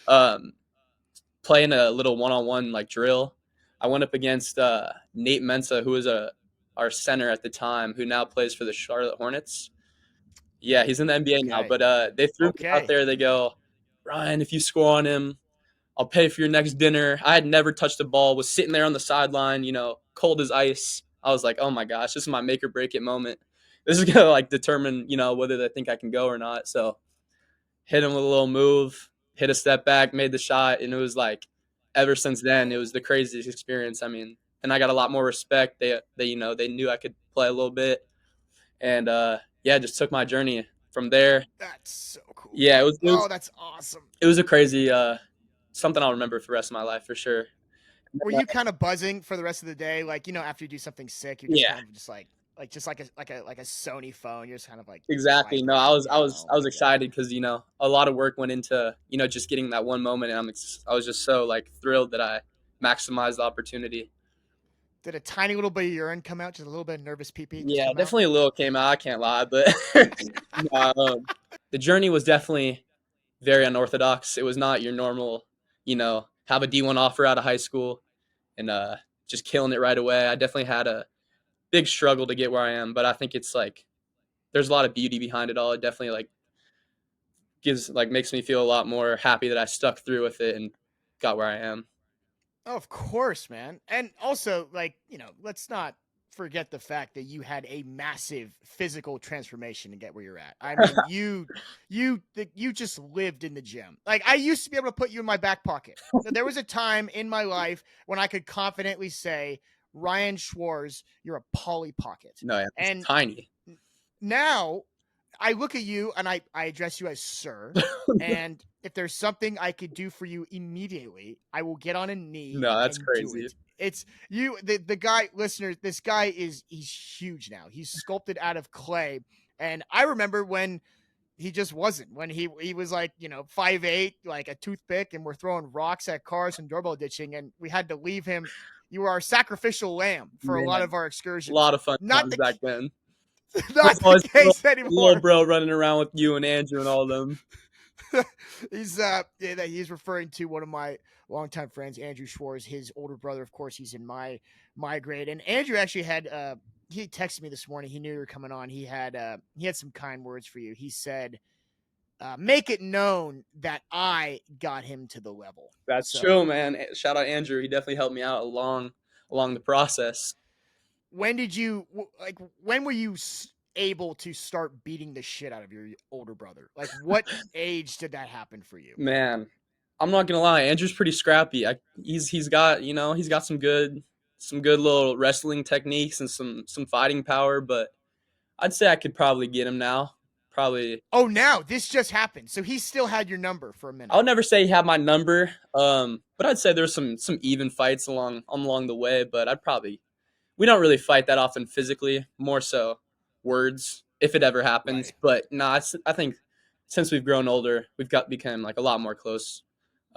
um, play in a little one-on-one like drill. I went up against Nate Mensa, who was our center at the time, who now plays for the Charlotte Hornets. Yeah, he's in the NBA now, Okay. but they threw me out Okay. there. They go, "Ryan, if you score on him, I'll pay for your next dinner." I had never touched the ball, was sitting there on the sideline, cold as ice. I was like, "Oh my gosh, this is my make or break it moment. This is gonna like determine, whether they think I can go or not." So hit him with a little move, hit a step back, made the shot, and it was like ever since then it was the craziest experience. I mean, and I got a lot more respect. They knew I could play a little bit, and yeah, just took my journey from there. That's so cool. Yeah, it was it Oh, was that's awesome. it was a crazy something I'll remember for the rest of my life for sure. Were you kind of buzzing for the rest of the day? Like, after you do something sick, you're just Yeah, kind of just just like a Sony phone. You're just kind of like exactly. No, I vibrating. was I was Oh I was my god. excited because a lot of work went into just getting that one moment, and I was just so like thrilled that I maximized the opportunity. Did a tiny little bit of urine come out? Just a little bit of nervous pee pee just Yeah, come out? definitely a little came out. I can't lie, but no, the journey was definitely very unorthodox. It was not your normal, have a D1 offer out of high school and just killing it right away. I definitely had a big struggle to get where I am, but I think it's like there's a lot of beauty behind it all. It definitely like makes me feel a lot more happy that I stuck through with it and got where I am. Oh, of course, man. And also, like, let's not forget the fact that you had a massive physical transformation to get where you're at. I mean, you just lived in the gym. Like, I used to be able to put you in my back pocket. There was a time in my life when I could confidently say, Ryan Schwarz, you're a Polly Pocket. No, yeah, it's And tiny. now I look at you and I address you as sir. And if there's something I could do for you immediately, I will get on a knee No, that's and do crazy. it. It's you, the guy, listeners. This guy he's huge now. He's sculpted out of clay. And I remember when he just wasn't, when he was like, 5'8", like a toothpick, and we're throwing rocks at cars and doorbell ditching, and we had to leave him. You were our sacrificial lamb for a lot Man, of our a excursions. lot of fun Not times the back then. not Oh, the it's case little anymore. bro running around with you and Andrew and all of them. He's referring to one of my longtime friends, Andrew Schwarz, his older brother. Of course, he's in my grade. And Andrew actually had he texted me this morning. He knew you were coming on. He had some kind words for you. He said, make it known that I got him to the level. That's So true, man. Shout out Andrew. He definitely helped me out along the process. when did you like? When were you able to start beating the shit out of your older brother? Like, what age did that happen for you? Man, I'm not gonna lie. Andrew's pretty scrappy. He's got he's got some good little wrestling techniques and some fighting power. But I'd say I could probably get him now. Probably. Oh, now this just happened. So he still had your number for a I minute. would never say he had my number. But I'd say there's some even fights along the way. But we don't really fight that often physically, more so words if it ever happens. Right. But no, I think since we've grown older, we've become like a lot more close.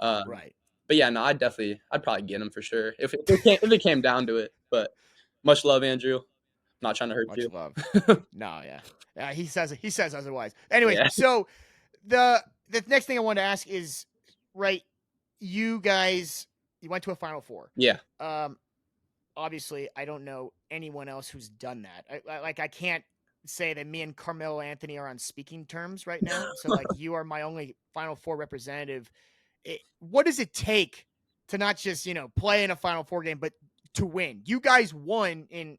Right. But yeah, no, I'd probably get him for sure if it came down to it. But much love, Andrew. Not trying to hurt Much you. love. No, yeah. Yeah, he says otherwise. Anyways, Yeah, so the next thing I want to ask is, right, you guys, you went to a Final Four. yeah, Obviously, I don't know anyone else who's done that. I can't say that me and Carmelo Anthony are on speaking terms right now. So like, you are my only Final Four representative. What does it take to not just play in a Final Four game, but to win? You guys won in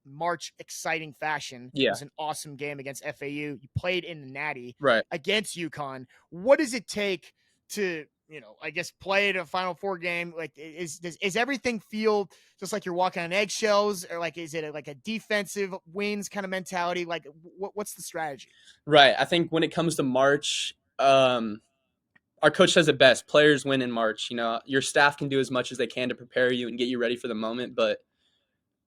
March exciting fashion. It yeah. was an awesome game against FAU. You played in the Natty Right. against UConn. What does it take to, I guess, play at a Final Four game? Like, is everything feel just like you're walking on eggshells, or like, is it like a defensive wins kind of mentality? Like, what's the strategy? Right. I think when it comes to March, our coach says it best. Players win in March. Your staff can do as much as they can to prepare you and get you ready for the moment, but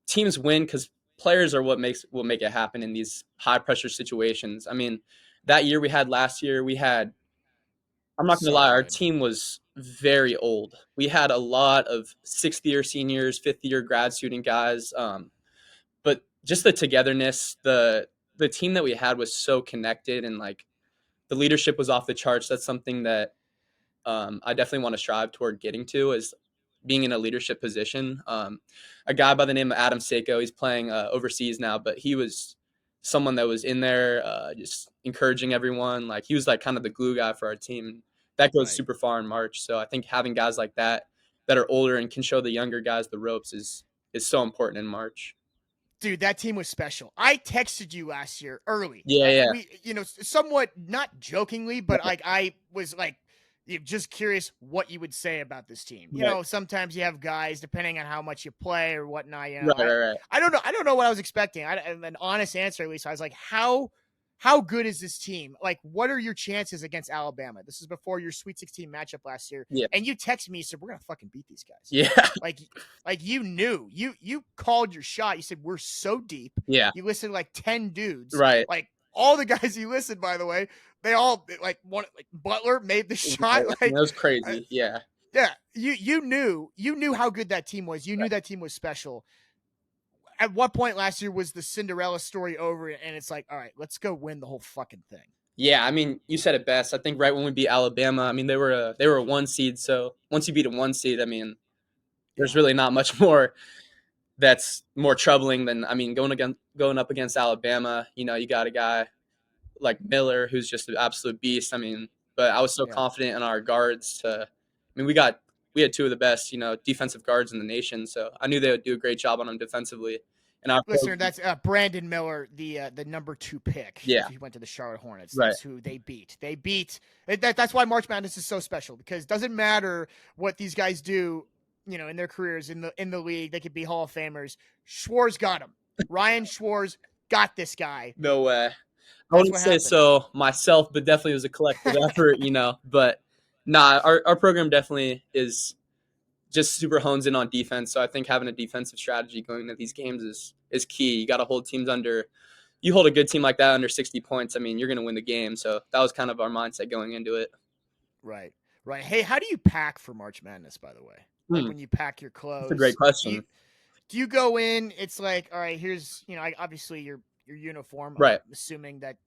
teams win because players are what will make it happen in these high pressure situations. I mean, that year we had last year, I'm not gonna So lie, our good. team was very old. We had a lot of sixth year seniors, fifth year grad student guys. But just the togetherness, the team that we had was so connected, and like the leadership was off the charts. That's something that I definitely want to strive toward getting to, is being in a leadership position. A guy by the name of Adam Seiko, he's playing overseas now, but he was someone that was in there just encouraging everyone. Like, he was like kind of the glue guy for our team. That goes Right. super far in March. So I think having guys like that are older and can show the younger guys the ropes is so important in March. Dude, that team was special. I texted you last year early. Yeah, yeah. We, somewhat not jokingly, but like, I was like, just curious what you would say about this team. Right, Sometimes you have guys, depending on how much you play or whatnot. right, right, right. I don't know. I don't know what I was expecting. An honest answer, at least. I was like, how good is this team? Like, what are your chances against Alabama? This is before your Sweet 16 matchup last year. Yeah, And you texted me, you said, we're gonna fucking beat these guys. yeah, Like you knew, you called your shot. You said, we're so deep. yeah. You listed like 10 dudes. Right. Like, all the guys you listed, by the way, they all like Butler made the shot. That Like, was crazy. Yeah. yeah, you knew how good that team was. You knew that team was special. At what point last year was the Cinderella story over, and it's like, all right, let's go win the whole fucking thing? Yeah, I mean, you said it best. I think right when we beat Alabama, I mean they were a 1 seed, so once you beat a 1 seed, I mean, there's Yeah, really not much more that's more troubling than going up against Alabama. You got a guy like Miller who's just an absolute beast. I mean, but I was so yeah. confident in our guards to. I mean, we had two of the best defensive guards in the nation, so I knew they would do a great job on them defensively. And our Listener, that's Brandon Miller, the number 2 pick. yeah, He went to the Charlotte Hornets. right, That's who they beat. They beat. That's why March Madness is so special, because it doesn't matter what these guys do, in their careers in the league. They could be Hall of Famers. Schwarz got him. Ryan Schwarz got this guy. no way. I That's wouldn't what say happened. so myself, but definitely it was a collective effort. But nah, our program definitely is just super hones in on defense. So I think having a defensive strategy going into these games is key. You got to hold teams under. You hold a good team like that under 60 points. I mean, you're going to win the game. So that was kind of our mindset going into it. Right. Right. Hey, how do you pack for March Madness, by the way? Like, Hmm, when you pack your that's a great clothes, question. do you go in? It's like, all right, here's, obviously your uniform. I'm Right. assuming that,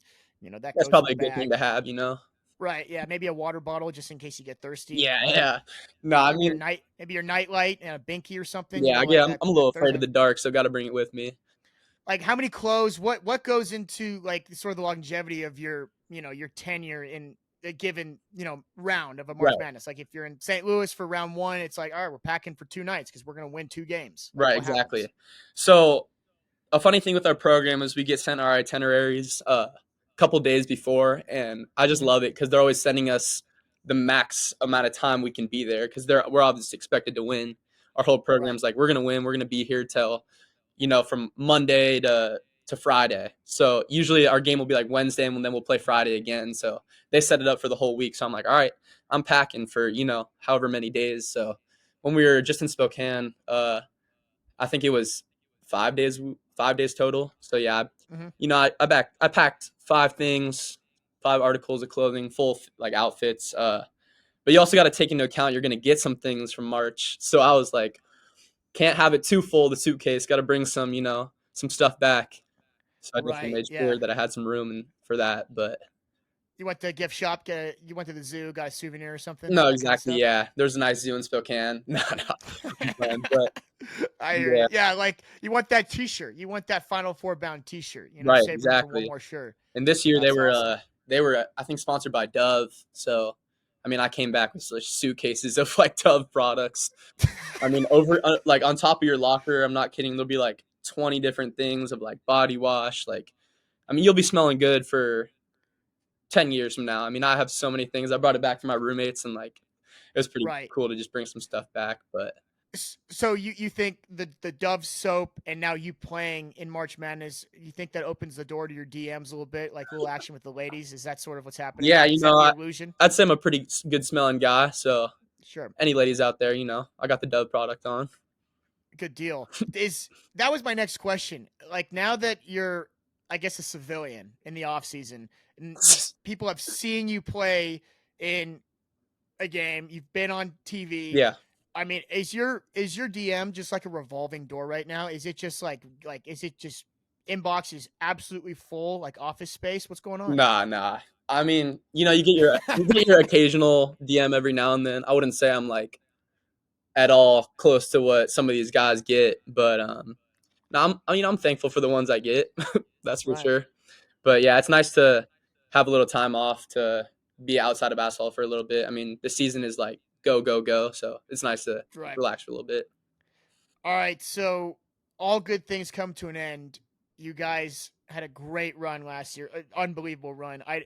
that That's goes in probably the a good thing bag. to have. Right. Yeah. Maybe a water bottle just in case you get thirsty. Yeah, yeah. No, I Maybe mean, maybe your nightlight and a binky or something. yeah, Like I'm that. a That little afraid of Thursday. the dark, so got to bring it with me. Like, how many clothes? What goes into, like, sort of the longevity of your tenure in a given round of a March Right. Madness? Like, if you're in St. Louis for round 1, it's like, all right, we're packing for 2 nights because we're gonna win 2 games. Like, Right, what happens? exactly. So a funny thing with our program is we get sent our itineraries a couple days before, and I just Mm-hmm. love it because they're always sending us the max amount of time we can be there because we're obviously expected to win. Our whole Right. program's like we're gonna win. We're gonna be here till from Monday to Friday. So usually our game will be like Wednesday, and then we'll play Friday again. So they set it up for the whole week. So I'm like, all right, I'm packing for however many days. So when we were just in Spokane, I think it was 5 days total. So yeah, Mm-hmm. I packed 5 things, 5 articles of clothing, full like outfits. But you also got to take into account you're gonna get some things from March. So I was like, can't have it too full the suitcase. Got to bring some stuff back. So I definitely Right. made Yeah. sure that I had some room for that. But You went to a gift shop. You went to the zoo, got a souvenir or something. no, That kind of exactly. stuff. Yeah, there's a nice zoo in Spokane. No, no, but I hear yeah, you. Yeah, like, you want that T-shirt. You want that Final Four bound T-shirt. right, Save room for one exactly. more shirt. And this year That's awesome. they were I think sponsored by Dove. So I mean I came back with suitcases of like Dove products. I mean over like on top of your locker, I'm not kidding, there'll be like 20 different things of like body wash, like I mean you'll be smelling good for 10 years from now. I mean I have so many things. I brought it back for my roommates and like it was pretty Right. cool to just bring some stuff back, but So you think the Dove soap and now you playing in March Madness, you think that opens the door to your DMs a little bit, like a little action with the ladies? Is that sort of what's happening? yeah, Is that the I, illusion? I'd say I'm a pretty good smelling guy, so Sure. any ladies out there, I got the Dove product on. Good deal. Is That was my next question. Like, now that you're, I guess, a civilian in the off season, and people have seen you play in a game, you've been on TV. Yeah. I mean, is your DM just like a revolving door right now? Is it just like is it just inbox is absolutely full, like office space? What's going on? Nah, nah. I mean, you get your occasional DM every now and then. I wouldn't say I'm like at all close to what some of these guys get, but no, I'm thankful for the ones I get. That's for Right, sure. But yeah, it's nice to have a little time off to be outside of basketball for a little bit. I mean, the season is like go go go, so it's nice to right. relax for a little bit. All right. So all good things come to an end. You guys had a great run last year, unbelievable run. I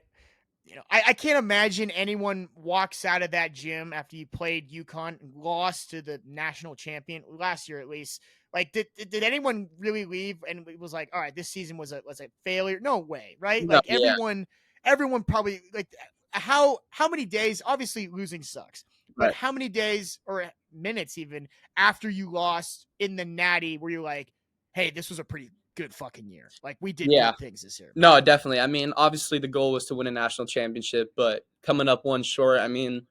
can't imagine anyone walks out of that gym after you played UConn and lost to the national champion last year, at least. Like, did anyone really leave and it was like, all right, this season was a failure? No way, right? No, Like, yeah, everyone probably, like, how many days? Obviously, losing sucks, but right. how many days or minutes even after you lost in the Natty were you like, hey, this was a pretty good fucking year? Like, we did Yeah. good things this year. No, definitely. I mean, obviously the goal was to win a national championship, but coming up one short, I mean,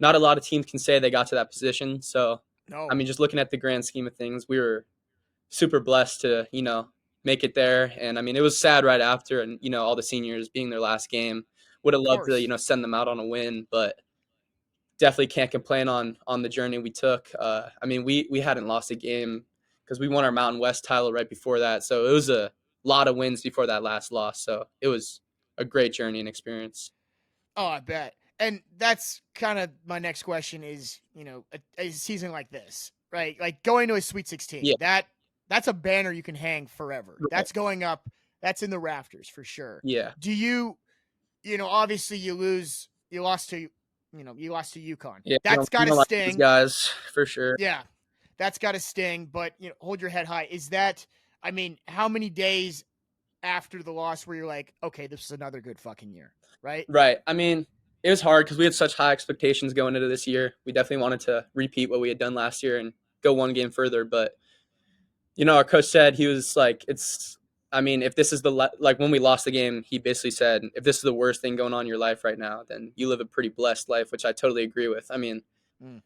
not a lot of teams can say they got to that position. So, I No, mean, just looking at the grand scheme of things, we were super blessed to, make it there. And I mean, it was sad right after and, all the seniors being their last game. would have Of loved to, course. send them out on a win, but definitely can't complain on the journey we took. I mean, we hadn't lost a game because we won our Mountain West title right before that, so it was a lot of wins before that last loss. So it was a great journey and experience. Oh, I bet. And that's kind of my next question is, a season like this, right? Like going to a Sweet 16. Yeah, That's a banner you can hang forever. right. That's going up. That's in the rafters for sure. Yeah, Do you, obviously you lost to UConn. yeah. That's We got to don't like these sting. guys for sure. Yeah. That's got to sting, but hold your head high. I mean, how many days after the loss where you're like, okay, this is another good fucking year, right? Right. I mean, it was hard because we had such high expectations going into this year. We definitely wanted to repeat what we had done last year and go one game further. But our coach said he was like, it's. I mean, if this is like when we lost the game, he basically said, if this is the worst thing going on in your life right now, then you live a pretty blessed life, which I totally agree with. I mean, Mm.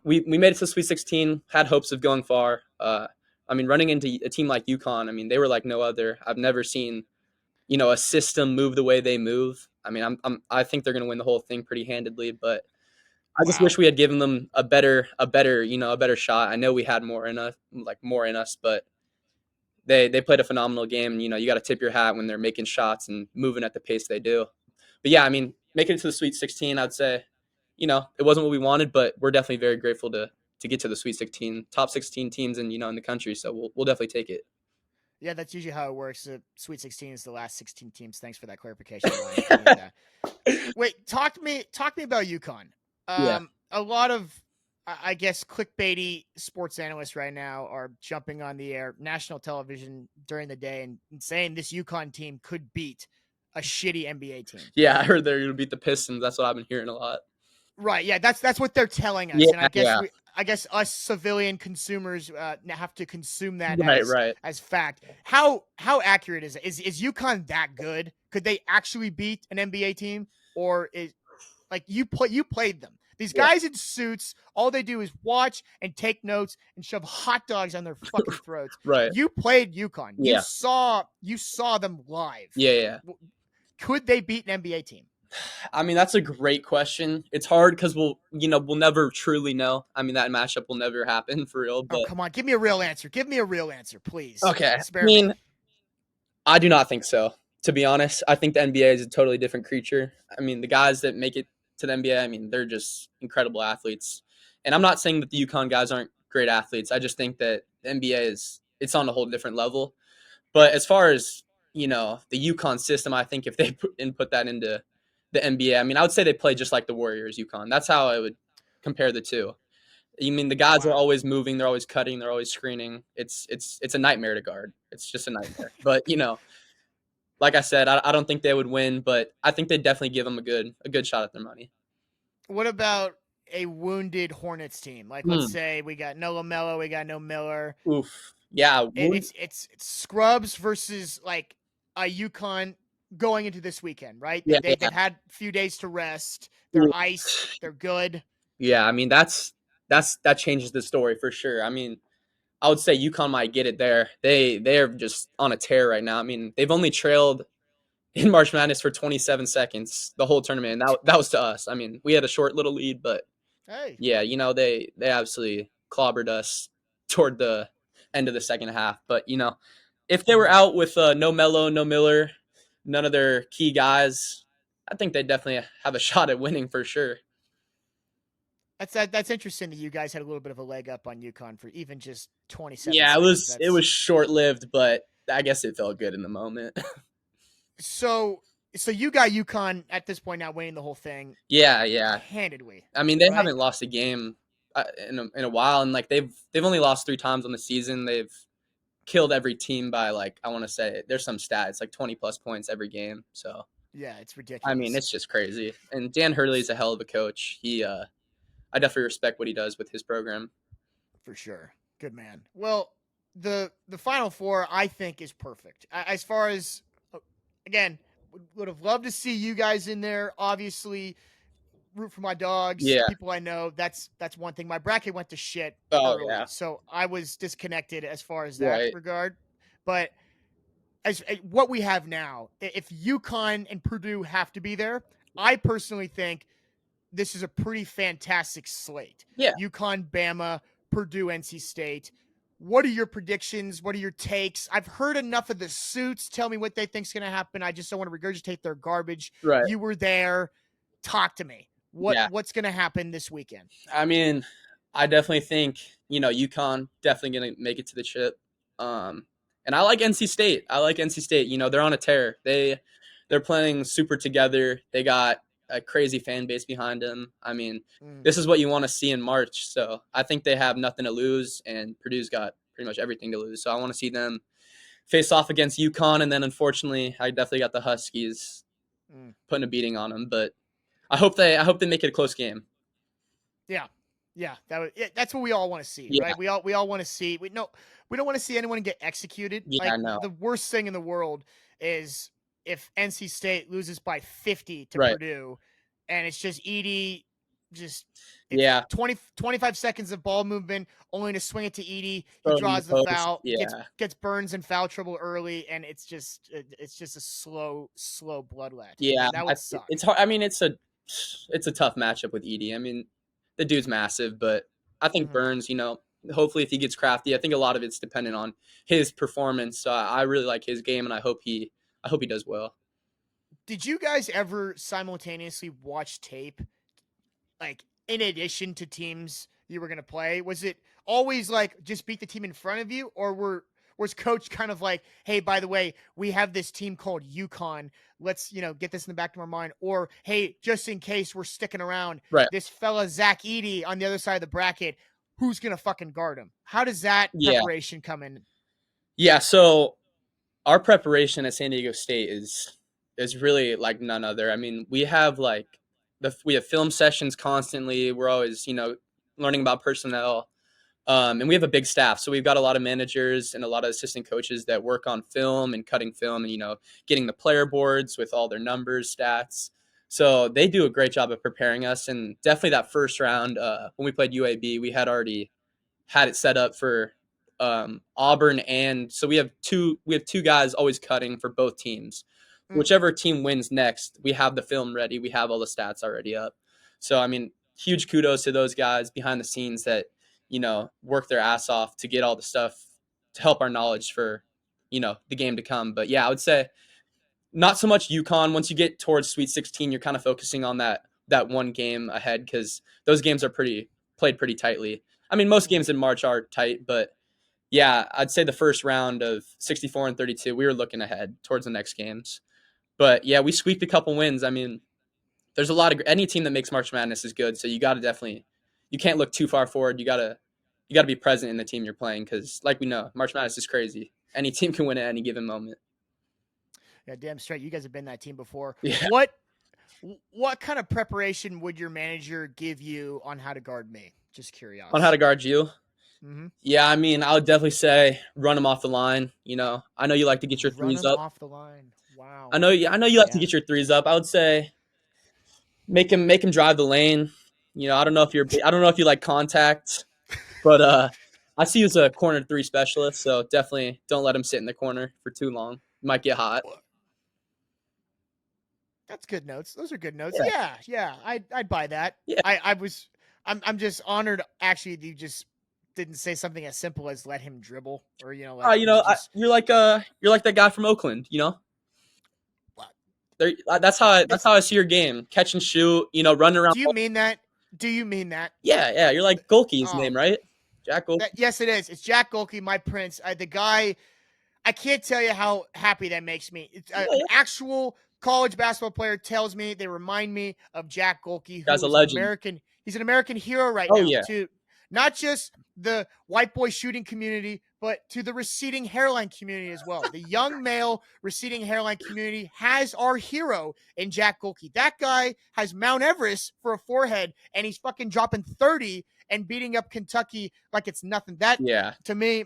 we made it to the Sweet 16, had hopes of going far. I mean, running into a team like UConn, I mean, they were like no other. I've never seen a system move the way they move. I mean, I think they're going to win the whole thing pretty handedly, but I just wish Wow. we had given them a better shot. I know we had more in us, but they played a phenomenal game. You got to tip your hat when they're making shots and moving at the pace they do. But yeah, I mean, making it to the Sweet 16, I'd say, it wasn't what we wanted, but we're definitely very grateful to get to the Sweet 16, top 16 teams in the country. So we'll definitely take it. Yeah, that's usually how it works. The Sweet 16 is the last 16 teams. Thanks for that clarification, Ryan. I need that. Wait, talk to me about UConn. Yeah. A lot of I guess clickbaity sports analysts right now are jumping on the air, national television during the day, and saying this UConn team could beat a shitty NBA team. Yeah, I heard they're going to beat the Pistons. That's what I've been hearing a lot. Right. Yeah. That's what they're telling us, and Yeah, yeah. I guess us civilian consumers have to consume that Right, right. as fact. How accurate is it? Is UConn that good? Could they actually beat an NBA team, or is like you played them? These Yeah. guys in suits, all they do is watch and take notes and shove hot dogs on their fucking throats. Right. You played UConn. Yeah. You saw them live. Yeah, yeah. Could they beat an NBA team? I mean, that's a great question. It's hard because we'll never truly know. I mean, that matchup will never happen for real. Oh, But come on. Give me a real answer. Give me a real answer, please. okay, I Spare me. mean, I do not think so. To be honest, I think the NBA is a totally different creature. I mean, the guys that make it to the NBA, I mean, they're just incredible athletes. And I'm not saying that the UConn guys aren't great athletes. I just think that the NBA it's on a whole different level. But as far as the UConn system, I think if they put that into the NBA, I mean, I would say they play just like the Warriors. UConn. That's how I would compare the two. You mean the guys are Wow. always moving, they're always cutting, they're always screening. It's a nightmare to guard. It's just a nightmare. But like I said, I don't think they would win, but I think they'd definitely give them a good shot at their money. What about a wounded Hornets team? Like, let's Hmm. say we got no LaMelo, we got no Miller. Oof. Yeah. It's scrubs versus like a UConn going into this weekend, right? Yeah. They've had a few days to rest. They're Oof. iced. They're good. Yeah. I mean, that changes the story for sure. I mean, I would say UConn might get it there. They're just on a tear right now. I mean, they've only trailed in March Madness for 27 seconds the whole tournament, and that was to us. I mean, we had a short little lead, but Hey. yeah, they absolutely clobbered us toward the end of the second half. But if they were Mhm. out with no Melo, no Miller, none of their key guys, I think they definitely have a shot at winning for sure. That's interesting that you guys had a little bit of a leg up on UConn for even just 27 Yeah, it seconds. was it That's was short lived, but I guess it felt good in the moment. so you got UConn at this point now winning the whole thing Yeah, yeah. handedly, I mean, they right? haven't lost a game in a while, and like they've only lost 3 times on the season. They've killed every team by like I want to say there's some stats like 20 plus points every game. So Yeah, it's I mean, ridiculous it's just crazy. And Dan Hurley is a hell of a coach. I definitely respect what he does with his program. for sure. Good man. Well, the Final Four I think is perfect. As far as again, would have loved to see you guys in there. Obviously, root for my dogs, Yeah. people I know. That's one thing. My bracket went to shit Oh early, yeah. so I was disconnected as far as that Right. regard. But as what we have now, if UConn and Purdue have to be there, I personally think this is a pretty fantastic slate. Yeah. UConn, Bama, Purdue, NC State. What are your predictions? What are your takes? I've heard enough of the suits tell me what they think's going to happen. I just don't want to regurgitate their garbage. Right. You were there. Talk to me. Yeah. What's going to happen this weekend? I mean, I definitely think, UConn definitely going to make it to the chip. And I like NC State. They're on a tear. They're playing super together. They got a crazy fan base behind them. I mean, this is what you want to see in March. So I think they have nothing to lose, and Purdue's got pretty much everything to lose. So I want to see them face off against UConn, and then unfortunately, I definitely got the Huskies putting a beating on them. But I hope they make it a close game. Yeah, that's what we all want to see, Yeah. right? We all want to see. We don't want to see anyone get executed. Yeah, I know. The worst thing in the world is if NC State loses by 50 to Right. Purdue, and it's just Edie, Yeah. 25 seconds of ball movement, only to swing it to Edie. Throw He it in draws the the post. foul, Yeah. gets Burns in foul trouble early, and it's just a slow bloodlet. Yeah, that would suck. it's hard. I mean, it's a tough matchup with Edie. I mean, the dude's massive, but I think Burns, hopefully if he gets crafty, I think a lot of it's dependent on his performance. So I really like his game, and I hope he does well. Did you guys ever simultaneously watch tape, like in addition to teams you were going to play? Was it always like just beat the team in front of you, or was coach kind of like, hey, by the way, we have this team called UConn. Let's, get this in the back of our mind. Or, hey, just in case we're sticking around, Right. this fella, Zach Edey, on the other side of the bracket, who's going to fucking guard him? How does that preparation come in? Yeah, so our preparation at San Diego State is really like none other. I mean, we have we have film sessions constantly. We're always, learning about personnel. And we have a big staff. So we've got a lot of managers and a lot of assistant coaches that work on film and cutting film and, getting the player boards with all their numbers, stats. So they do a great job of preparing us. And definitely that first round, when we played UAB, we had already had it set up for Auburn. And so we have two guys always cutting for both teams. Whichever team wins next, we have the film ready. We have all the stats already up. So, I mean, huge kudos to those guys behind the scenes that, work their ass off to get all the stuff to help our knowledge for, the game to come. But yeah, I would say not so much UConn. Once you get towards Sweet 16, you're kind of focusing on that one game ahead because those games are played pretty tightly. I mean, most games in March are tight, but yeah, I'd say the first round of 64 and 32, we were looking ahead towards the next games. But yeah, we squeaked a couple wins. I mean, there's a lot of any team that makes March Madness is good. So you got to definitely, you can't look too far forward. You gotta be present in the team you're playing because, like we know, March Madness is crazy. Any team can win at any given moment. Yeah, damn straight. You guys have been that team before. Yeah. What kind of preparation would your manager give you on how to guard me? Just curious. On how to guard you? Mm-hmm. Yeah, I mean, I would definitely say run them off the line. I know you like to get your threes up. Off the line. Wow. I know you like to get your threes up. I would say make him drive the lane. I don't know if you like contact, but I see you as a corner 3 specialist, so definitely don't let him sit in the corner for too long. You might get hot. That's good notes. Those are good notes. Yeah. Yeah. I'd buy that. Yeah. I'm just honored. Actually, you just didn't say something as simple as let him dribble or you're like that guy from Oakland. That's how I see your game. Catch and shoot. Running around. Do you mean that? Yeah. You're like Golke's name, right? Jack Golke. Yes, it is. It's Jack Golke, my prince. The guy. I can't tell you how happy that makes me. It's an actual college basketball player tells me they remind me of Jack Golke, who's a legend. He's an American hero right now. Yeah. To not just the white boy shooting community, but to the receding hairline community as well. The young male receding hairline community has our hero in Jack Golke. That guy has Mount Everest for a forehead, and he's fucking dropping 30 and beating up Kentucky like it's nothing. That, to me,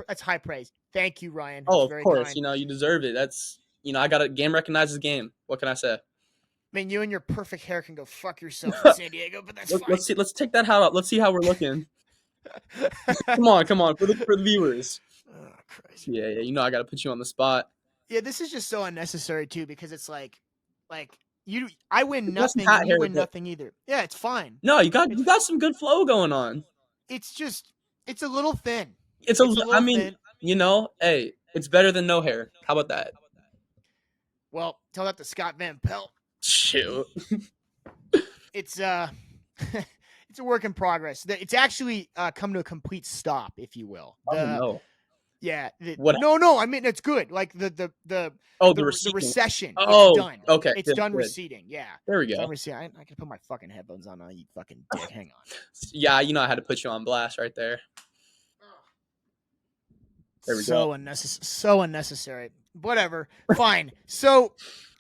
that's high praise. Thank you, Ryan. Oh, of course. Kind. You deserve it. That's, I got a game recognizes game. What can I say? I mean, you and your perfect hair can go fuck yourself in San Diego, but that's fine. Let's take that hat out. Let's see how we're looking. Come on, for the viewers. Oh, Christ. Yeah, yeah. You know I got to put you on the spot. Yeah, this is just so unnecessary too because it's like I win You got some nothing hat and you hair, win but nothing either. Yeah, it's fine. no, you got It's you got some good flow going on. it's just it's a little thin. It's a, It's a I little mean, thin. hey, it's better than no hair. How about that? Well, tell that to Scott Van Pelt. Shoot. It's it's a work in progress. It's actually come to a complete stop, if you will. Oh no. Yeah, What? no, I mean it's good. Like Oh, the the receding. recession, it's Oh, done. okay. It's Good, done good. receding. Yeah, There we it's done go. receding. I can put my fucking headphones on. You fucking dick. Hang on. Yeah, I had to put you on blast right there. There we go. So unnecessary. So unnecessary. Whatever. Fine. So,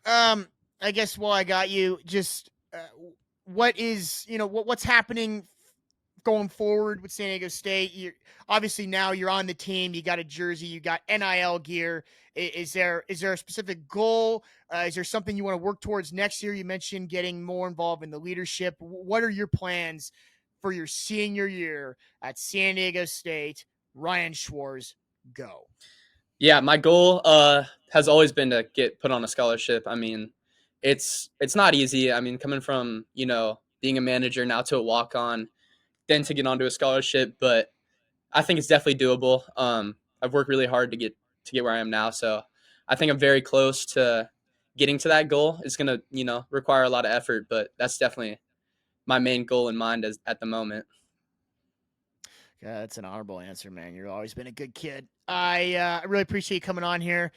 I guess while I got you, just what is what's happening going forward with San Diego State? You're obviously now you're on the team. You got a jersey. You got NIL gear. Is there a specific goal? Is there something you want to work towards next year? You mentioned getting more involved in the leadership. What are your plans for your senior year at San Diego State? Ryan Schwarz, go. Yeah, my goal has always been to get put on a scholarship. I mean, it's not easy. I mean, coming from, being a manager now to a walk-on, then to get onto a scholarship, but I think it's definitely doable. I've worked really hard to get where I am now, so I think I'm very close to getting to that goal. It's going to, require a lot of effort, but that's definitely my main goal in mind at the moment. Yeah, that's an honorable answer, man. You've always been a good kid. I really appreciate you coming on here.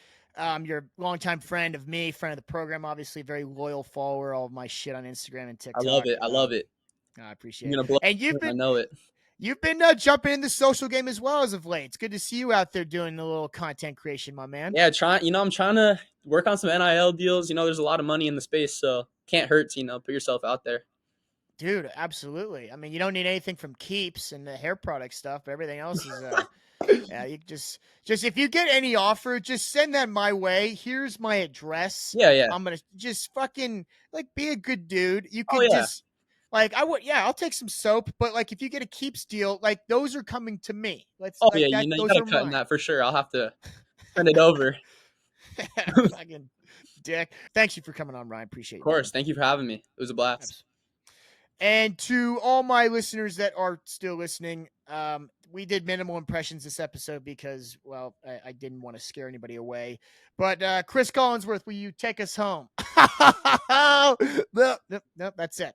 You're a longtime friend of me, friend of the program, obviously very loyal follower. All of my shit on Instagram and I love TikTok. it. I love it. I appreciate You're it. going to blow And I know it. you've been jumping in the social game as well as of late. It's good to see you out there doing a little content creation, my man. Yeah, I'm trying to work on some NIL deals. There's a lot of money in the space, so can't hurt to, put yourself out there. Dude, absolutely. I mean, you don't need anything from Keeps and the hair product stuff, but everything else is yeah, you just if you get any offer, just send that my way. Here's my address. Yeah, yeah. I'm gonna just fucking be a good dude. You Oh, could yeah. just I would I'll take some soap, but if you get a Keeps deal, those are coming to me. Let's Oh, yeah, that you those gotta are cut in mine. that for sure. I'll have to send it over. Fucking dick. Thanks you for coming on, Ryan. Appreciate Of you, man. course. Thank you for having me. It was a blast. And to all my listeners that are still listening, we did minimal impressions this episode because, well, I didn't want to scare anybody away. But Chris Collinsworth, will you take us home? No, that's it.